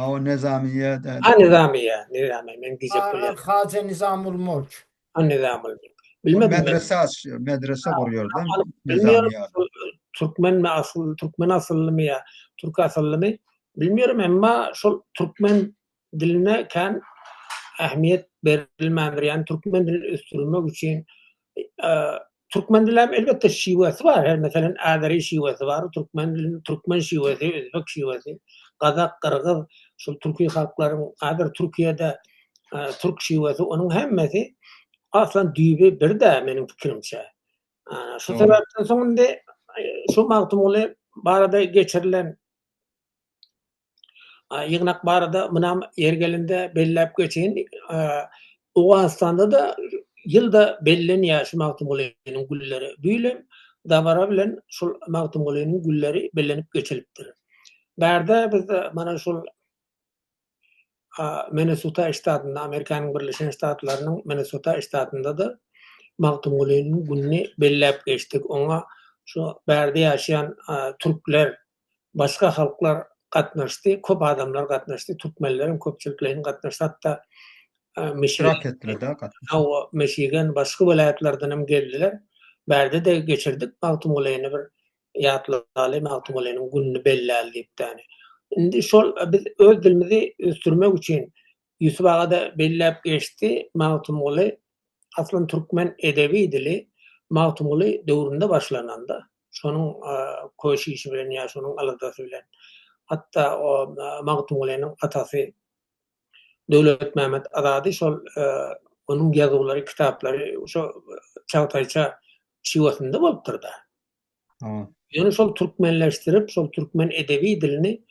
O Nizamiye. Nizamiye. Ben diyecek böyle. Xacə Nizamul Mulk. Nizamul Mulk. Bilmedim. Medrese kuruyor da Bilmiyorum. Türkmen mi asıl, Türkmen asıllı mı ya? Türk asıllı mı? bilmiyorum ama şol Türkmen diline kan ahmiyet verilmelidir. Yani Türkmen dilini östürmek için Türkmen dilinin elbette şivesi var. Her mesela Azeri şivesi var. Türkmen dilinin Türkmen şivesi, Özbek şivesi, Kazak, Kırgız, şu Türkiye halkların adır Türkiye'de Türk şivesi onun hemmesi aslan düğümü bir de benim fikrimce. Şu Doğru. sebepten sonra şu maqtumuli barada geçirilen yığınak barada mınam yergelinde bellep geçen Oğuzhan'da da yılda belleniyor şu maqtumulinin gülleri. Büyülem davara bilen şu maqtumulinin gülleri bellenip geçilipdir. Berde biz mana şu Minnesota ştatında, Amerikanın Birleşen Ştatlarının Minnesota ştatında da maqtumulinin gününü bellep geçtik. Ona şu berde yaşayan Türkler, başka halklar katnaştı, köp adamlar katnaştı, Türkmenlerin köpçülüklerinin katnaştı. Hatta İştirak ettiler de katılıştı. Michigan başka vilayetlerden hem geldiler. Berde de geçirdik. Maqtumulayını bir yatlalı Maqtumulayının gününü belli tane. Şimdi biz öz dilimizi östürmek için Yusuf Ağa da bellep geçti. Maqtumulay aslan Türkmen edebi dili Maqtumulay dövründe başlananda. Şonun koşuşu bilen ya şonun aladası bilen. Hatta o Maqtumulay'ın atası Döwlet Mehmet Azady şol onun ýazgylary, kitapları şo Çağatayça şiwasynda bolupdyr da. Ýöne şol türkmenleşdirip, şol türkmen edebi dilini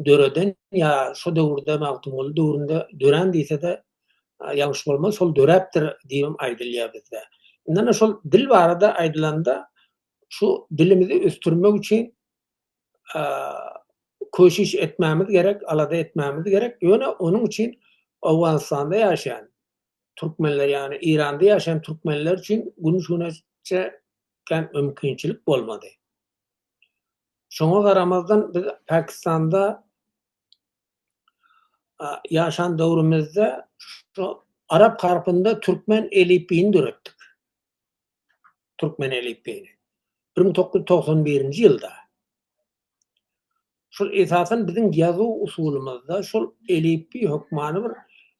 döreden ya şu döwürde Maqtumul döwründe dören diýse-de ýalňyş bolmaz, şol döräpdir diýip aýdylýar bizde. Indi şol dil barada aýdylanda şu dilimizi östürmek üçin köşiş etmemiz gerek, alada etmemiz gerek. Ýöne onun için Awganistanda ýaşaýan Türkmenler yani İran'da yaşayan Türkmenler için günüşüneçe mümkünçilik bolmady. Şoňa garamazdan biz Pakistan'da yaşayan döwrümizde şu Arap harpynda Türkmen elifbiini döretdik. Türkmen elifbiini. 1991-nji ýylda. Şol esasen bizim ýazyw usulumyzda şol elifbi hukmany bir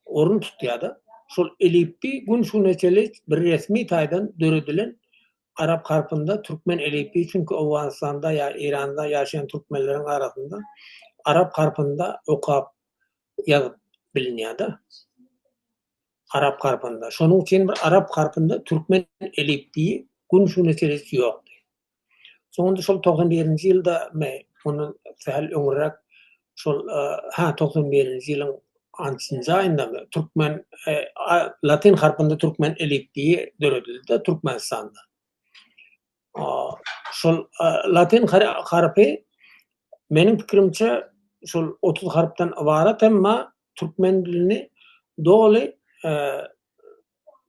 orun tutýardy. Şol elifbi günüşüneçelik bir resmi taýdan döredilen Arap harpynda Türkmen elifbi çünkü Awganistanda ya İran'da yaşayan Türkmenlerin arasında Arap harpynda okap ýazyp bilinýärdi. Arap harpynda. Şonuň üçin bir Arap harpynda Türkmen elifbi günüşüneçelik ýokdy. Soňra şol 91-nji ýylda onu sahal öňürräk şol 91-nji ýylyň ançynja aýynda Türkmen Latin harpynda Türkmen elifbi döredildi Türkmenistanda. Şol Latin harpy meniň pikirimçe şol 30 harpdan ibaret emma Türkmen dilini doly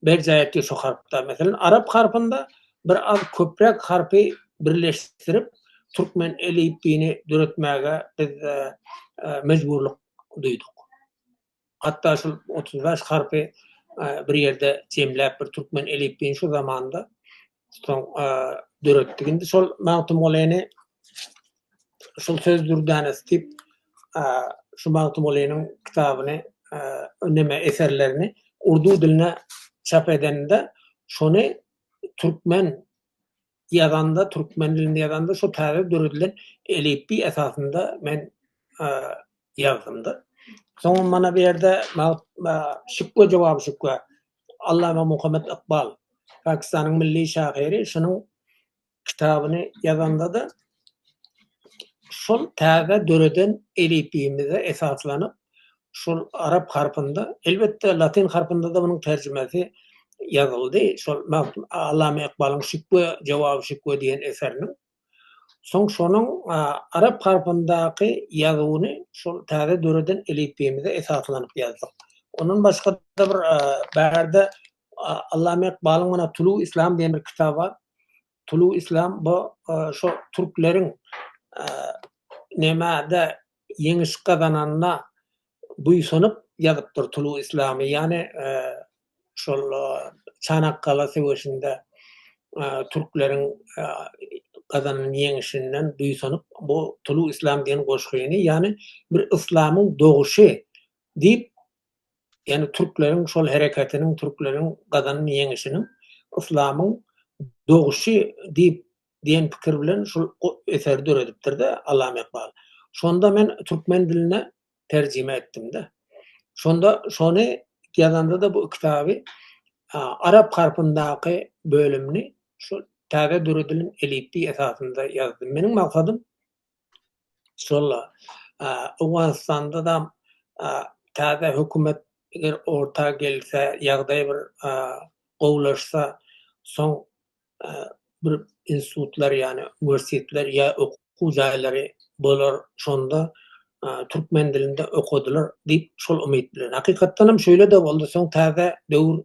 berjaýatdy şu harpda. Meselem Arap harpynda bir az köprek harpy birleştirip Türkmen elifbiini döretmäge biz mejburluk duyduk. Hatta şu 35 harpy bir ýerde jemläp bir Türkmen elifbiini şu zamanda döretdik. Indi şol Maqtumulayny şol sözdürden istip şu Maqtumulaynyň kitabyny öneme eserlerini urdu diline çap edende şonu Türkmen ýazanda, Türkmen dilinde ýazanda şu täze döredilen elifbi esasında men ýazdymdy. Soňra mana bu ýerde şükwe jogap şükwe Allama Muhammed Iqbal Pakistanyň milli şahyry şunun kitabyny ýazanda da şol täze döreden elifbimize esaslanyp şol Arap harpynda elbette Latin harpynda da bunyň terjimesi ýazyldy. Şol Allama Iqbalyň şükwe jogap şükwe diýen eseriniň soň şonuň Arap harpyndaky ýazywyny şol täze döreden elifbimize esaslanyp ýazdyk. Onun başga da bir bärde Allama Iqbalyň mana Tulu İslam diýen bir kitap bar. Tulu İslam bu şu Türkleriň nemede ýeňiş gazananyna buýsanyp ýazypdyr Tulu İslamy. Yani şol Çanakkale Sewişinde Türkleriň gadanın yeňişinden duýsanyp bu tulu islam diýen goşgyny, ýani bir islamyň doğuşy diýip, ýani türkleriň şol hereketiniň, türkleriň gadanyň yeňişiniň islamyň doğuşy diýip diýen pikir bilen şol eser döredipdir-de Allama Iqbal. Şonda men türkmen diline terjime etdim-de. Şonda şonu ýazanda da bu kitaby Arap harpyndaky bölümni şu täze döredilin elitli esasında yazdım. Mening maksadym şolla Awganistanda da täze hökümet eger orta gelse, ýagdaý bir gowlaşsa, soň bir institutlar ýani üniversitetler ýa okuw jaýlary bolar, şonda türkmen dilinde okudylar diýip şol umyt bilen. Hakykatdan hem şöyle de boldy. Soň täze döwür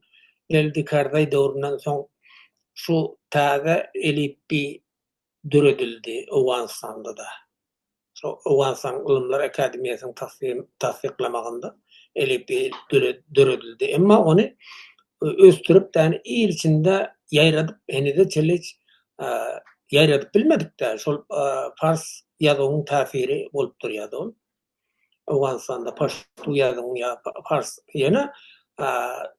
geldi, Karday döwründen soň şu täze elitli döredildi Awganistanda da. Şu Awganistan Ilymlar Akademiýasynyň tasdiqlamagynda elitli döredildi. Emma ony östürüp täni il içinde ýaýradyp, enide çelik ýaýradyp bilmedik-de. Şol fars ýazynyň täsiri bolup durýardy ol. Awganistanda paştu ýazynyň ýa fars ýene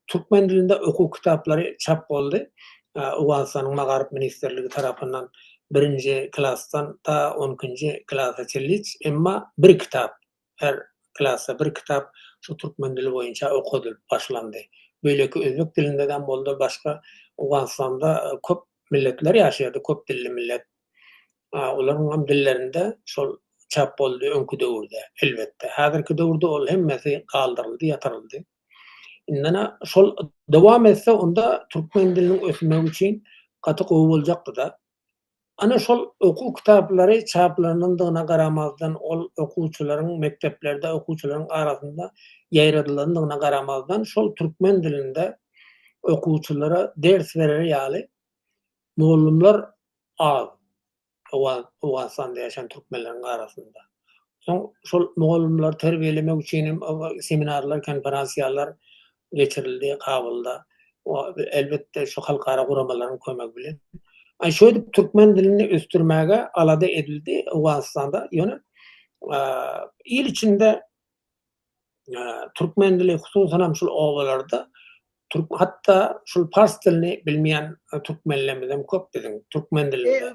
türkmen dilinde okuw kitaplary çap boldy. Awganistanyň Magarip ministrligi tarapyndan 1-nji klassdan ta 12-nji klassa çelik, emma bir kitap, her klassa bir kitap şu türkmen dili boýunça okudylyp başlandy. Böyleki özbek dilinde boldy, başga Awganistanda köp milletler ýaşaýardy, köp dilli millet. Olaryň hem dillerinde şol çap boldy öňkü döwürde, elbetde. Häzirki döwürde ol hemmesi galdyryldy, ýatyryldy. Indana şol dowam etse, onda türkmen diliniň ösmegi üçin gaty gowy boljakdy-da. Ana şol okuw kitaplary çaplanandygyna garamazdan, ol okuwçylaryň mekteplerde okuwçylaryň arasynda ýaýradylandygyna garamazdan, şol türkmen dilinde okuwçylara ders berer ýaly muallimler az. Awganistanda ýaşaýan türkmenleriň arasynda. Soň şol muallimler terbiýelemek üçin seminarlar, konferensiýalar geçirildi Kabulda. Elbette şu halkara guramalaryň kömegi bilen. Şöyle türkmen dilini östürmäge alada edildi Awganistanda. Ýöne il içinde türkmen dili hususan hem şol owalarda hatta şol fars dilini bilmeýän türkmenlerden köp biziň türkmen dilinde.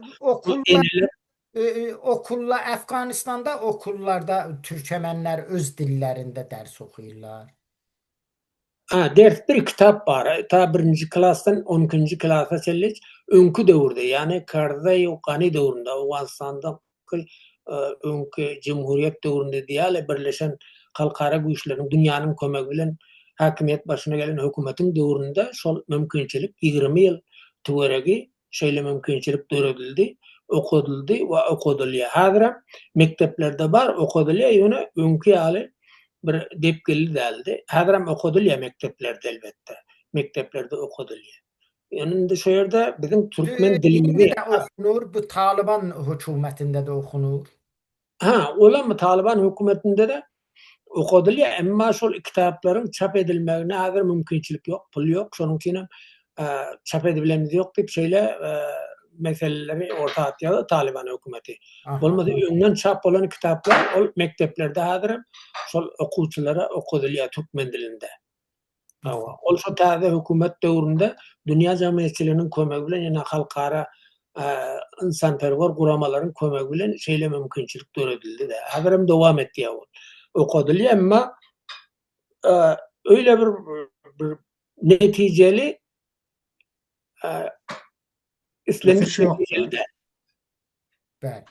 Okullar Afganistanda okullarda türkmenler öz dillerinde ders okuyorlar. Ders bir kitap bar. Ta 1-nji klassdan 12-nji klassa çelik öňkü döwürde, ýani Karday Gany döwründe Awganistanda öňkü Cumhuriyet döwründe diýäle birleşen halkara güýçleriň, dünýäniň kömegi bilen hakimiýet başyna gelen hökümetiň döwründe şol mümkinçilik 20 ýyl töweregi şeýle mümkinçilik döredildi, okudyldy we okudylýar. Häzir mekteplerde bar, okudylýar, ýöne öňkü ýaly bir depgeli däldi. Häzir hem okudylýar mekteplerde elbetde. Mekteplerde okudylýar. Ýöne şu ýerde biziň türkmen dilimizi okunur, bu Taliban hökümetinde de okunur. Olam Taliban hökümetinde de okudylýar, emma şol kitaplaryň çap edilmegine häzir mümkinçilik ýok, pul ýok. Şonuň üçin hem çap edilemez ýok diýip şeýle meseleleri orta atýardy Taliban hökümeti. Bolmady öňden çap bolan kitaplar ol mekteplerde häzir şol okuwçylara okudylýar türkmen dilinde. Ol şu täze hökümet döwründe dünýä jamiýetçiliginiň kömegi bilen ýene halkara insanperwer guramalaryň kömegi bilen şeýle mümkinçilik döredildi-de. Häzir hem dowam etýär ol. Okudylýar, emma öyle bir netijeli İslenmiş netijeli. Bəli.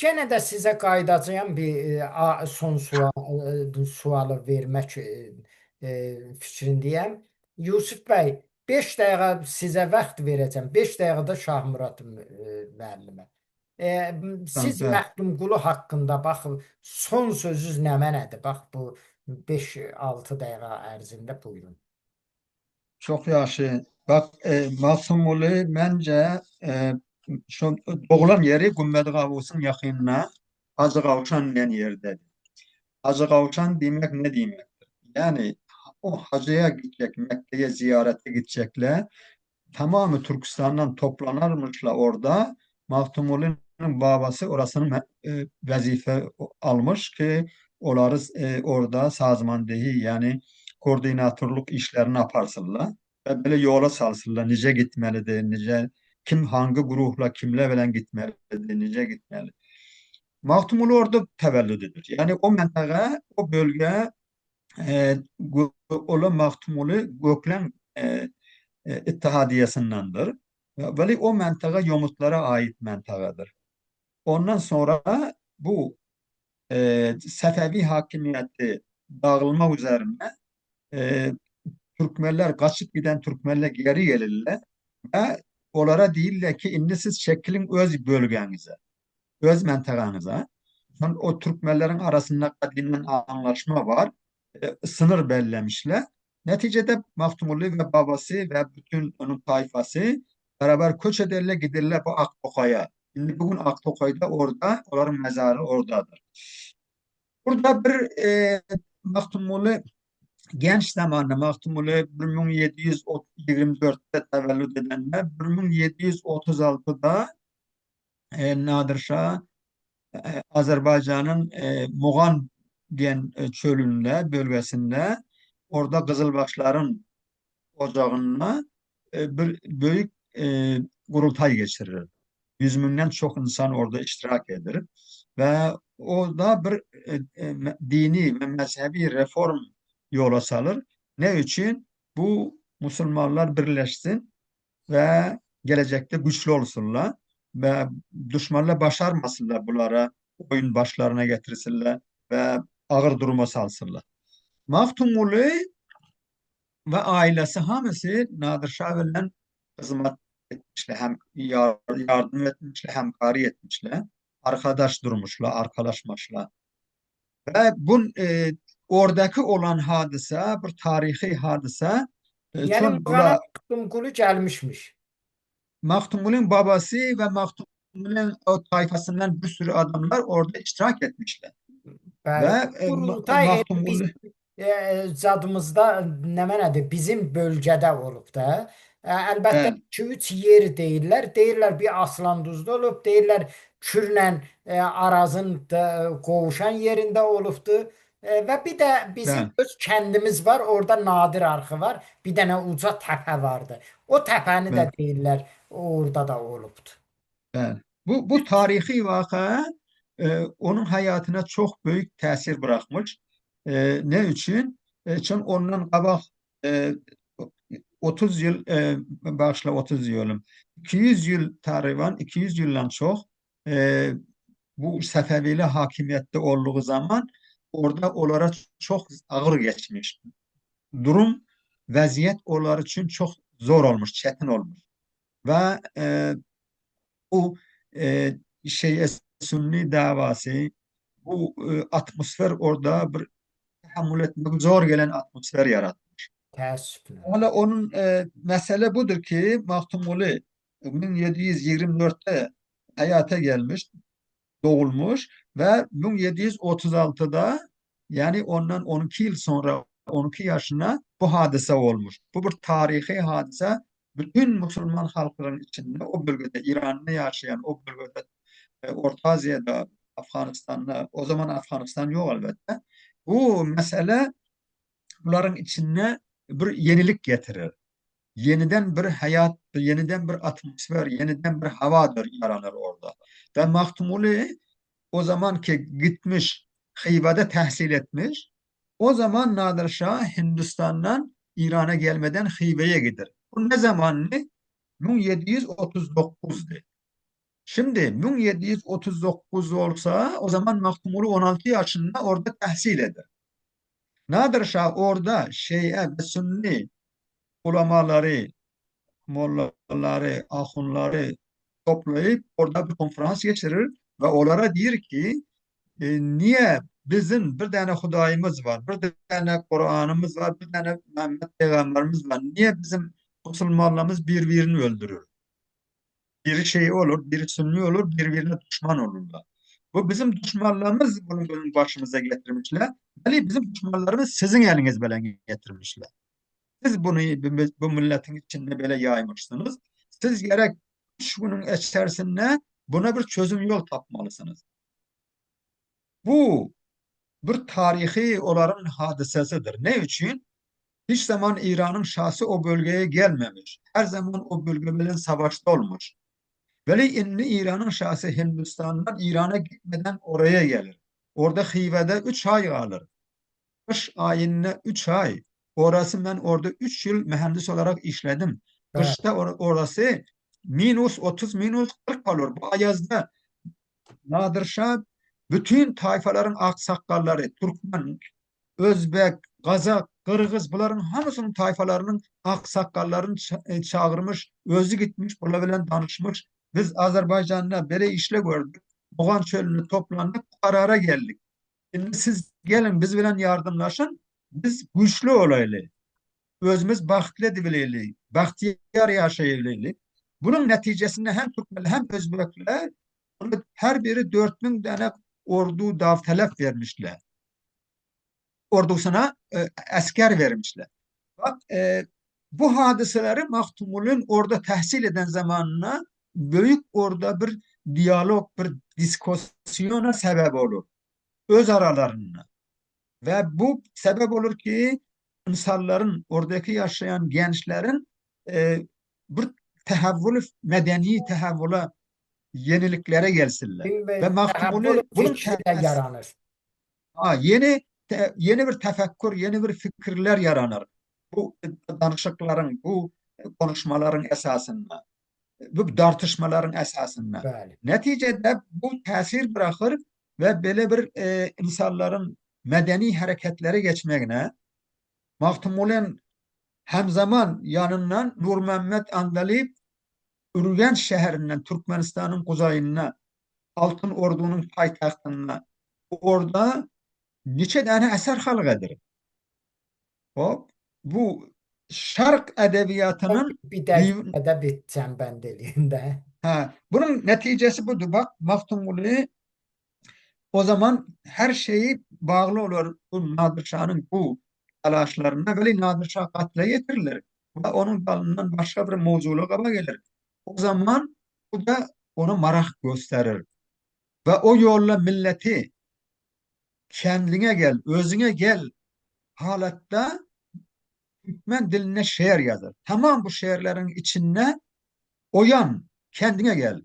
Gene de size qaydacağım bir son sualı vermek fikrindeyim. Yusuf bəy, 5 dəqiqə sizə vaxt verəcəm. 5 dəqiqədə Şahmurad müəllimə. Siz Məxtumqulu haqqında baxın, son sözünüz nədir? Bax bu 5-6 dəqiqə ərzində buyurun. Çok yaxşı. Bak, Məxtumqulu məncə şu doğulan yeri Gümbet Gavusu'nun yakınına Hacı Kavşan denen yerdedir. Hacı Kavşan demek ne demektir? Yani o hacıya gidecek, Mekke'ye ziyarete gidecekler. tamamı Türkistan'dan toplanırmışlar orada. Mahtumulu'nun babası orasını vazife almış ki onları orada sazmandehi yani koordinatörlük işlerini yaparsınlar. Ve böyle yola salsınlar. Nice gitmelidir, nice kim hangi grupla kimle bilen gitmelidir, nice gitmeli. Mahtumulu orada tevellüdüdür. Yani o mentığa, o bölge ola Mahtumulu Göklen İttihadiyesindendir. Ve o mentığa Yomutlara ait mentıgadır. Ondan sonra bu Sefevi hakimiyeti dağılmak üzerine e, Türkmenler kaçıp giden Türkmenler geri gelirler ve onlara değiller ki indi siz çekilin öz bölgenize, öz mentekanıza. Sonra o Türkmenlerin arasında kadimen anlaşma var. Sınır bellemişler. Neticede Mahtumulu ve babası ve bütün onun tayfası beraber göç ederler giderler bu Aktokay'a. Şimdi bugün Aktokay'da orada, onların mezarı oradadır. Burada bir Mahtumulu genç zamanında Mahtumulu 1724'te tevellüt edenler 1736'da Nadir Şah Azerbaycan'ın Muğan diyen çölünde, bölgesinde orada Kızılbaşların ocağına bir büyük kurultay geçirir. 100 binden çok insan orada iştirak eder. Ve o da bir dini ve mezhebi reform yola salır. Ne için? Bu Müslümanlar birleşsin ve gelecekte güçlü olsunlar ve düşmanla başarmasınlar bunlara oyun başlarına getirsinler ve ağır duruma salsınlar. Mahtumulu ve ailesi hamısı Nadir Şah ile hizmet etmişler, hem yardım etmişler, hem kari etmişler, arkadaş durmuşlar, arkadaşmışlar. Ve oradaki olan hadise, bir tarihi hadise, Yani çün Muğan'a bula Mahtumkulu gelmişmiş. Mahtumul'un babası ve Mahtumul'un o tayfasından bir sürü adamlar orada iştirak etmişler. Ve Bəli. Qurultay Mahtumul bizim zadımızda nə mənədir? Bizim bölgədə olub da. Əlbəttə ben, 2-3 yer deyirlər. Deyirlər bir Aslanduzda olub, deyirlər Kürlə Arazın qovuşan yerində olubdu. Və bir də bizim ben, öz kəndimiz var. Orada Nadir arxı var. Bir dənə uca təpə vardı. O təpəni də ben, deyirlər orada da olubdu. ben. Bu tarihi vaka onun hayatına çok büyük tesir bırakmış. Ne için? Çünkü ondan kabak e, 30 yıl bağışla 30 yılım. 200 yıl tarihan 200 yıldan çok e, bu Sefevili hakimiyette olduğu zaman orada onlara çok ağır geçmiş. Durum, vəziyyət onlar için çok zor olmuş, çetin olmuş. Ve bu Sünni davası, bu atmosfer orada bir tahammül etmek zor gelen atmosfer yarattı. Təəssüflə. Hala onun mesele budur ki Mahtumulu 1724'te hayata gelmiş, doğulmuş ve 1736'da yani ondan 12 yıl sonra 12 yaşına bu hadise olmuş. Bu bir tarihi hadise. Bütün Müslüman halkların içinde o bölgede İran'da yaşayan o bölgede Orta Asya'da Afganistan'da o zaman Afganistan yok elbette. Bu mesele bunların içine bir yenilik getirir. Yeniden bir hayat, yeniden bir atmosfer, yeniden bir havadır yaranır orada. Ve Mahtumulu o zaman ki gitmiş Hıyva'da tahsil etmiş. O zaman Nadir Şah Hindistan'dan İran'a gelmeden Hıyva'ya gider. Bu ne zamanlı? 1739'du. Şimdi 1739 olsa o zaman Mahtumulu 16 yaşında orada tahsil eder. Nadir Şah orada Şii ve Sünni ulamaları, mollaları, ahunları toplayıp orada bir konferans geçirir ve onlara diyor ki niye bizim bir tane Hudayımız var, bir tane Kur'an'ımız var, bir tane Mehmet Peygamberimiz var. Niye bizim Müslümanlarımız birbirini öldürür? Biri şey olur, biri Sünni olur, birbirine düşman olurlar. Bu bizim düşmanlarımız bunu bizim başımıza getirmişler. Belki bizim düşmanlarımız sizin eliniz bile getirmişler. Siz bunu bu milletin içinde böyle yaymışsınız. Siz gerek 3 günün içerisinde buna bir çözüm yol tapmalısınız. Bu bir tarihi onların hadisesidir. Ne için? Hiç zaman İran'ın şahsı o bölgeye gelmemiş. Her zaman o bölgelerin savaşta olmuş. Veli inni İran'ın şahsı Hindistan'dan İran'a gitmeden oraya gelir. Orada Hive'de 3 ay kalır. Kış ayında 3 ay. Orası ben orada 3 yıl mühendis olarak işledim. Bəli, Kışta orası minus 30 minus 40 olur. Bu ayazda Nadir Şah bütün tayfaların aksakalları, Türkmen, Özbek, Kazak, Kırgız bunların hamısının tayfalarının aksakallarını çağırmış, özü gitmiş, bunlarla danışmış. Biz Azerbaycan'da böyle işle gördük. Muğan çölünü toplandık, karara geldik. Şimdi siz gelin biz bilen yardımlaşın, biz güçlü olaylı. Özümüz bahtlı edebileyli, bahtiyar yaşayabiliyli. Bunun neticesinde hem Türkmenler hem Özbekler her biri 4000 tane ordu davtelef vermişler. Ordusuna asker vermişler. Bak bu hadiseleri Mahtumul'un orada tahsil eden zamanına büyük orada bir diyalog, bir diskusyona sebep olur. Öz aralarında. Ve bu sebep olur ki insanların, oradaki yaşayan gençlerin e, bir tehavvül, medeni tehavvüle, yeniliklere gelsinler. Ve təhammül Mahtumulu bunun fikri də yaranır. yeni bir tefekkür, yeni bir fikirler yaranır. Bu danışıkların, bu konuşmaların esasında, bu tartışmaların esasında. Bəli. Neticede bu tesir bırakır ve böyle bir insanların medeni hareketlere geçmekine, Mahtumul'un hem zaman yanından Nur Mehmet Andali Ürgenç şehrinden Türkmenistan'ın kuzeyine Altın Ordu'nun payitahtına orada neçə tane eser halk edir. O, bu şark edebiyatının Bir dəqiqədə bitəcəm bənd eləyində. bunun neticesi budur. Bak Maftumuli o zaman her şeyi bağlı olur bu Nadir Şah'ın bu telaşlarına. Böyle Nadir Şah katle getirilir. Ve onun dalından başka bir mevzulu kaba gelir. O zaman bu da ona marak gösterir. Ve o yolla milleti kendine gel, özüne gel halatta Türkmen diline şiir yazar. Tamam bu şiirlerin içinde uyan, kendine gel.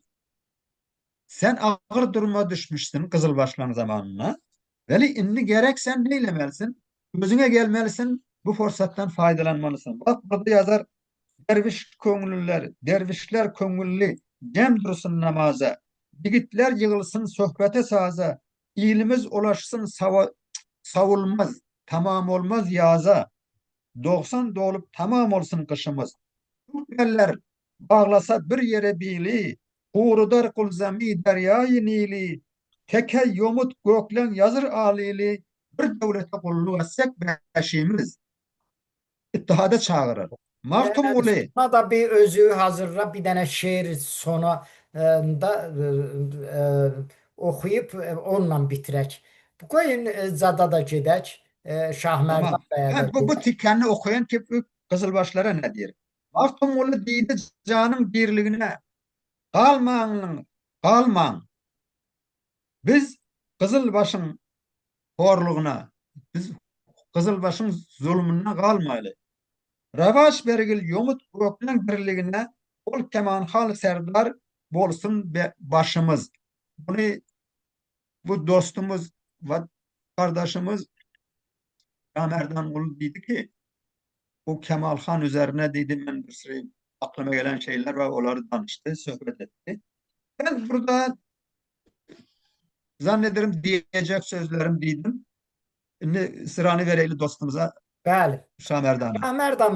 Sen ağır duruma düşmüşsün Kızılbaşların zamanına. Veli inni gerek sen neylemelisin? Özüne gelmelisin, bu fırsattan faydalanmalısın. Bak burada yazar, derviş köngüllüler, dervişler köngüllü, cem dursun namaza, yigitler yığılsın sohbete saza, ilimiz ulaşsın savulmaz, tamam olmaz yaza, 90 dolup tamam olsun kışımız. Türkmenler bağlasa bir yere bili, uğrudar kul zemi deryayı nili, teke yomut göklen yazır alili, bir devlete kulluk etsek beşimiz ittihada çağırır. Mahtum uli, Sona da bir özü hazırla, bir dənə şeir sona da oxuyub onunla bitirək. Bu qoyun zada da gedək. Şahmərdan tamam. bəyə də Bu gedək. tikanını okuyan tip Kızılbaşlara ne diyor? Mahtum uli deydi canın birliğine, kalman, kalman. Biz Kızılbaşın horluğuna, biz Kızılbaşın zulmüne kalmaylı. Ravaş bergil yomut göklen birliğine ol keman hal serdar bolsun başımız. Bunu bu dostumuz ve kardeşimiz Erdan Ulu dedi ki o Kemal Han üzerine dedi ben bir sürü aklıma gelen şeyler ve onları danıştı, sohbet etti. Ben burada zannederim diyecek sözlerim dedim. Şimdi sıranı verelim dostumuza Bəli. Şamerdan'a. Şahmərdan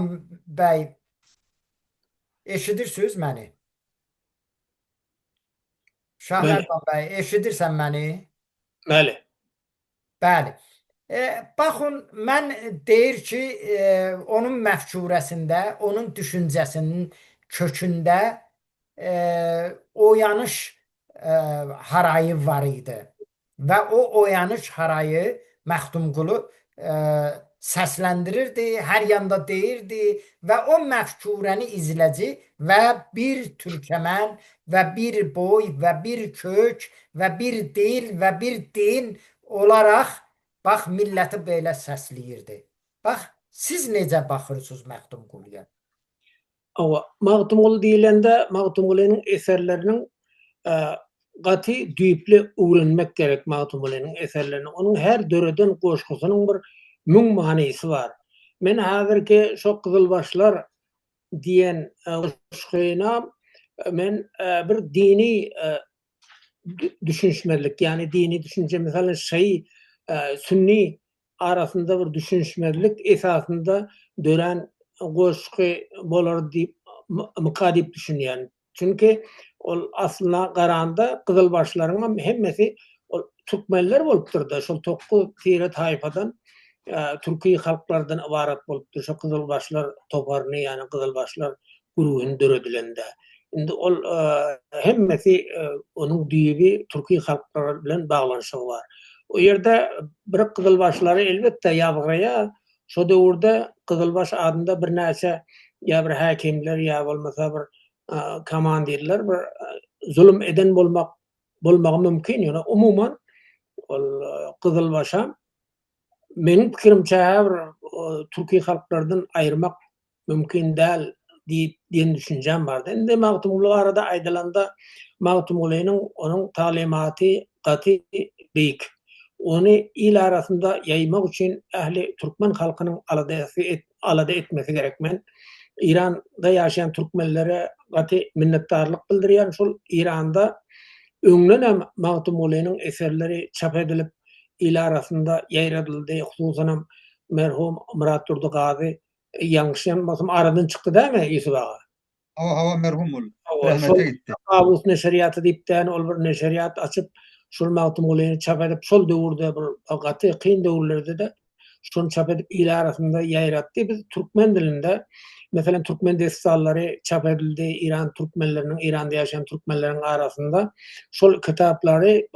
bəy, eşidirsiniz məni? Şahmərdan bəy, eşidirsən məni? Bəli. Bəli. Baxın, mən deyir ki, onun məfkurəsində, onun düşüncəsinin kökündə oyanış harayı var idi. Və o oyanış harayı Məxtumqulu səsləndirirdi, hər yanda deyirdi və o məfkurəni izləci və bir türkəmən və bir boy və bir kök və bir dil və bir din olaraq bax milləti belə səsləyirdi. Bax siz necə baxırsınız Məxtumquluya? Məxtumqulu deyilende Məxtumqulu'nun eserlerinin gati düyüplü öğrenmek gerek Məxtumqulu'nun eserlerini. Onun her döreden koşkusunun bir mün manisi var. Men hazırki şu Kızılbaşlar diyen koşkuyuna men bir dini düşünüşmezlik, yani dini düşünce mesela Sünni arasında bir düşünüşmezlik esasında dönen goşku bolar deyip mukadip düşünüyen. Çünkü aslında qaranda Kızılbaşların hemmesi Türkmenler bolup durdu. Şol toqqu tire tayfadan Türkiye halklardan ibaret bolup durdu. Şu Kızılbaşlar toparını, yani Kızılbaşlar guruhun dörödülende. Indi hemmesi onun düýübi Türkiye halkları bilen baglanşygy var. O yerde bir Kızılbaşlary elbette ýabraya, şo döwürde Kızılbaş adında bir näçe ya bir häkimler ya bolmasa bir komandirler bir zulüm eden bolmagy mümkin. Ýöne umuman Kızılbaşa menin pikirimçe Türkiye halklarından ayırmak mümkin däl diyen düşüncem vardı. Indi Məxtumqulu arada aydalanda Məxtumqulu'nun onun talimatı gati beýik. Onu il arasında yaymak için ehli Türkmen halkının alada etmesi gerekmen. İran'da yaşayan Türkmenlere gati minnettarlyk bildirýän şol İran'da öňden Məxtumqulu'nun eserleri çap edilip il arasında ýaýradyldy. Hususan merhum Murat Durdugazy yanlışlanmasam aradan çıktı değil mi Yusuf ağa? Hava merhum ol. Şol Rahmete gitti. Kabus neşriyatı diýipden ol bir neşriyat açıp şol Məxtumqulu'ny çap edip şol döwürde bir gaty kyn döwürlerde de şonu çap edip il arasında ýaýratdy. Biz Türkmen dilinde mesela Türkmen destallary çap edildi. İran Türkmenlerinin, İran'da yaşayan Türkmenlerin arasında şol kitaplary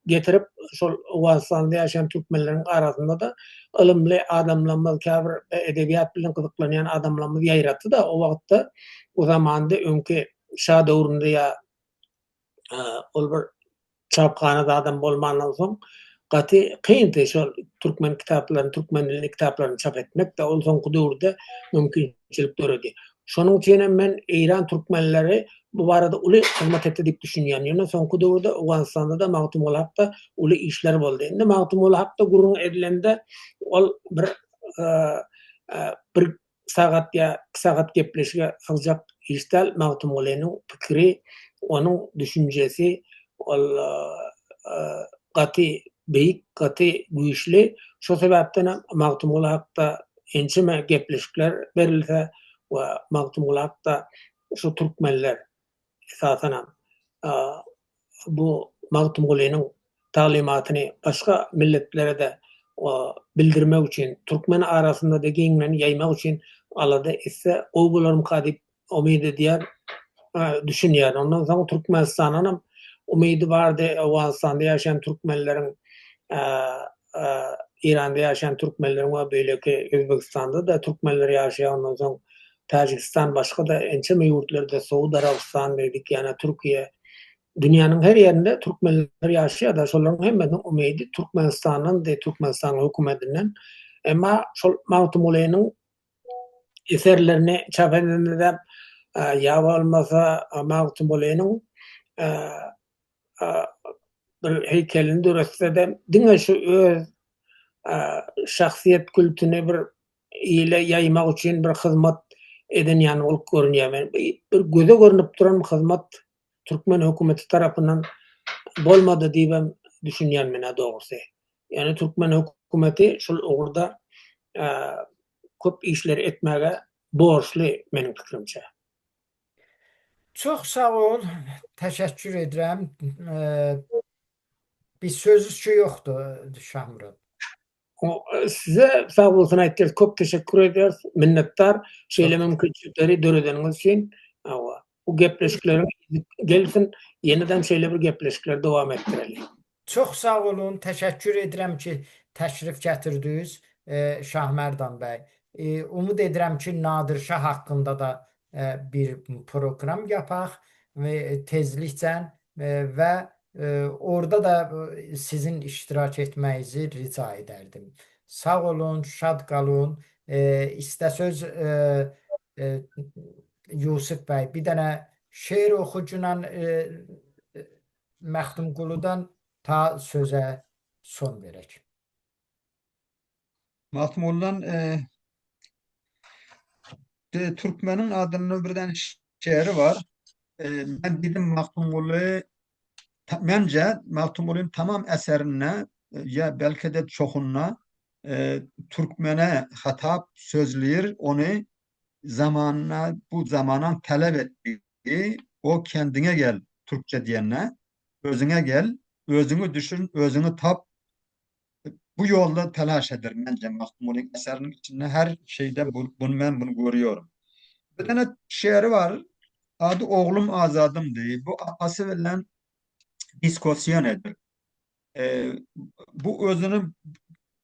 getirip şol Owastanda yaşayan Türkmenlerin arasında da ilmli adamlarymyz, käbir edebiyat bilen gyzyklanýan adamlarymyz ýaýratdy da o wagtda o zamanda öňki şa döwründe ýa ol bir çapkanada adam bolmandan soň gaty kyndy şol Türkmen kitaplaryny, Türkmen dilini kitaplaryny çap etmek de ol soňky döwürde mümkinçilik göredi. Şonuň üçin men İran Türkmenleri bu barada uly hyzmat etdi diýip düşünýän. Ýöne soňky döwürde Owastanda da Məxtumqulu hakda uly işler boldy. Endi Məxtumqulu hakda gurrun edilende ol bir sagat ýa 2 sagat gepleşige syljak işdel Məxtumqulu'nun pikiri, onun düşünjesi ol gaty beýik, gaty güýçli. Şo sebäpden Məxtumqulu hakda ençime gepleşikler berilse we Məxtumqulu hakda şu Türkmenler esasen bu Məxtumqulu'nun talimatyny başga milletlere de bildirmek için, Türkmen arasında da geňmen ýaymak için alada ise oğullarım kadip umid edýär, düşünýär. Ondan soň Türkmenistanyň umidi bardy. Owastanda ýaşayan Türkmenleriň, İran'da ýaşayan Türkmenleriň we beýleki Özbekistanda da Türkmenler ýaşaýan. Ondan soň Tajikistan, başga da ençeme ýurtlarda, Suudi Arabistan diýdik, ýa Türkiýe, dünýäniň her ýerinde Türkmenler ýaşaýar da şolaryň hemmesiniň umidi Türkmenistanyň we Türkmenistan hökümetinden. Emma şol Məxtumqulu'nun eserlerini çap edilende ýa bolmasa Məxtumqulu'nun bir heykelini döretse diňe şu öz şahsiýet kültüni bir ile ýaymak üçin bir hyzmat eden ýany bolup görünýär. Bir göze görünip duran hyzmat Türkmen hökümeti tarapyndan bolmady diýip düşünýän mene dogusy. Yani Türkmen hökümeti şol ugurda köp işler etmäge borçly meniň pikirimçe. Çox sağ ol, təşəkkür edirəm. Bir sözüz yoxdur Şahmurad. Size sağ olsun aýtdyňyz, köp teşekkür ederiz. Minnettar şeýle mümkinçilikleri döredeniňiz üçin. Bu gepleşiklerin gelsin, yeniden şeýle bir gepleşikler dowam etdirelim. Çox sağ olun, təşəkkür edirəm ki, təşrif gətirdiniz. Şahmərdan bəy. Umud edirəm ki, Nadir Şah haqqında da bir proqram yapaq və tezliklə və orada da sizin iştirak etməyinizi rica edərdim. Sağ olun, şad qalın. İstəsöz Yusuf bəy, bir dənə şeir oxucuyla Məxtumquludan ta sözə son verək. Mahtumullan Türkmen'in adının birden şehri var. Ben dedim Mahtumulu bence Mahtumulu'nun tamam eserine ya belki de çoğunluğuna Türkmen'e hitap sözlüyor, onu zamanına bu zamanan talep ettiği o kendine gel Türkçe diyenine özüne gel, özünü düşün, özünü tap. Bu yolda telaş eder bence Mahmud'un eserinin içinde her şeyde ben bunu görüyorum. Bir tane şiiri var. Adı Oğlum Azadım diye. Bu atası verilen diskosyon edir. Bu özünün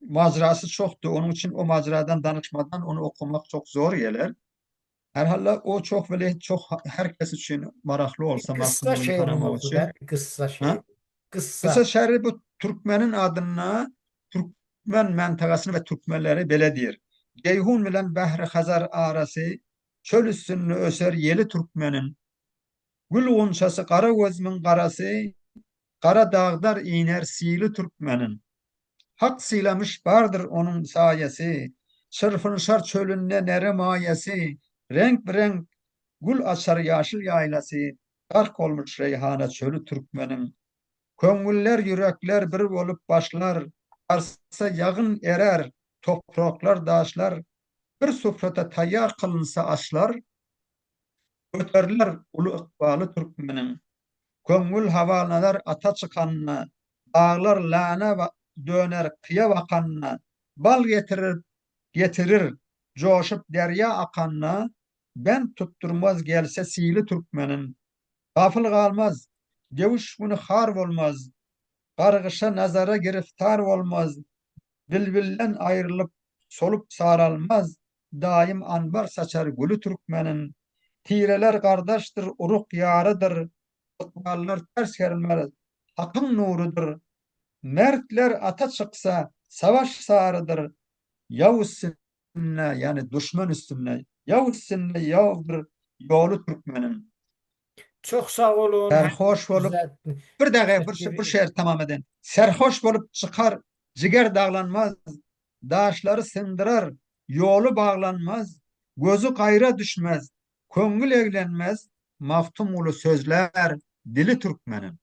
macrası çoktu. Onun için o macradan danışmadan onu okumak çok zor gelir. Herhalde o çok böyle çok herkes için maraklı olsa Qıssa Mahmud'u şeirini tanımak oxu da, için. qıssa şeir. Ha? Qıssa. Kısa şerri bu Türkmenin adına Türkmen mentakasını ve Türkmenleri belə deyir. Ceyhun bilen Behri Hazar arası çöl üstünü öser yeli Türkmenin. Gül gonçası kara gözümün karası kara dağlar iner sili Türkmenin. Hak silemiş vardır onun sayesi. Çırpınışar çölünde nere mayesi. Renk renk gül açar yaşıl yaylası. Gark olmuş reyhana çölü Türkmenin. Köngüller, yürekler bir olup başlar. Arsa yağın erer, topraklar daşlar. Bir sofrada tayyar kılınsa aşlar. Öterler ulu ikbalı Türkmenin. Köngül havalanar ata çıkanına. Dağlar lana döner kıya vakanına. Bal getirir coşup derya akanına. Ben tutturmaz gelse sili Türkmenin. Gafıl kalmaz, devuş bunu har olmaz. Kargışa nazara giriftar olmaz. Bülbülden ayrılıp solup saralmaz. Daim anbar saçar gülü Türkmenin. Tireler kardeştir, uruk yarıdır. Kutballar ters gelmez. Hakkın nurudur. Mertler ata çıksa savaş sarıdır. Yav üstüne yani düşman üstüne. Yav üstüne yavdır yolu Türkmenin. Çox sağ olun. Serhoş olup bir dakika bu şehir tamam edin. Serhoş olup çıkar, ciger dağlanmaz, daşları sındırar, yolu bağlanmaz, gözü kayra düşmez, köngül evlenmez, maftum ulu sözler, dili Türkmenin.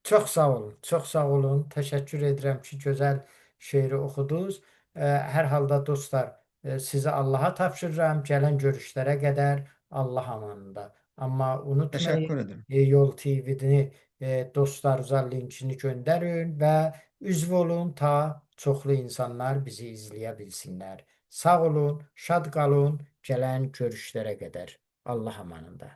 Çox sağ olun. Çox sağ olun. Təşəkkür edirəm ki, gözəl şeiri oxudunuz. Hər halda dostlar, sizi Allaha tapşırıram. Gələn görüşlərə qədər Allah amanında. Amma unutmayın, Teşekkür ederim. Yol TV'ni dostlarınıza linkini göndərin və üzv olun ta çoxlu insanlar bizi izləyə bilsinlər. Sağ olun, şad qalın. Gələn görüşlərə qədər Allah amanında.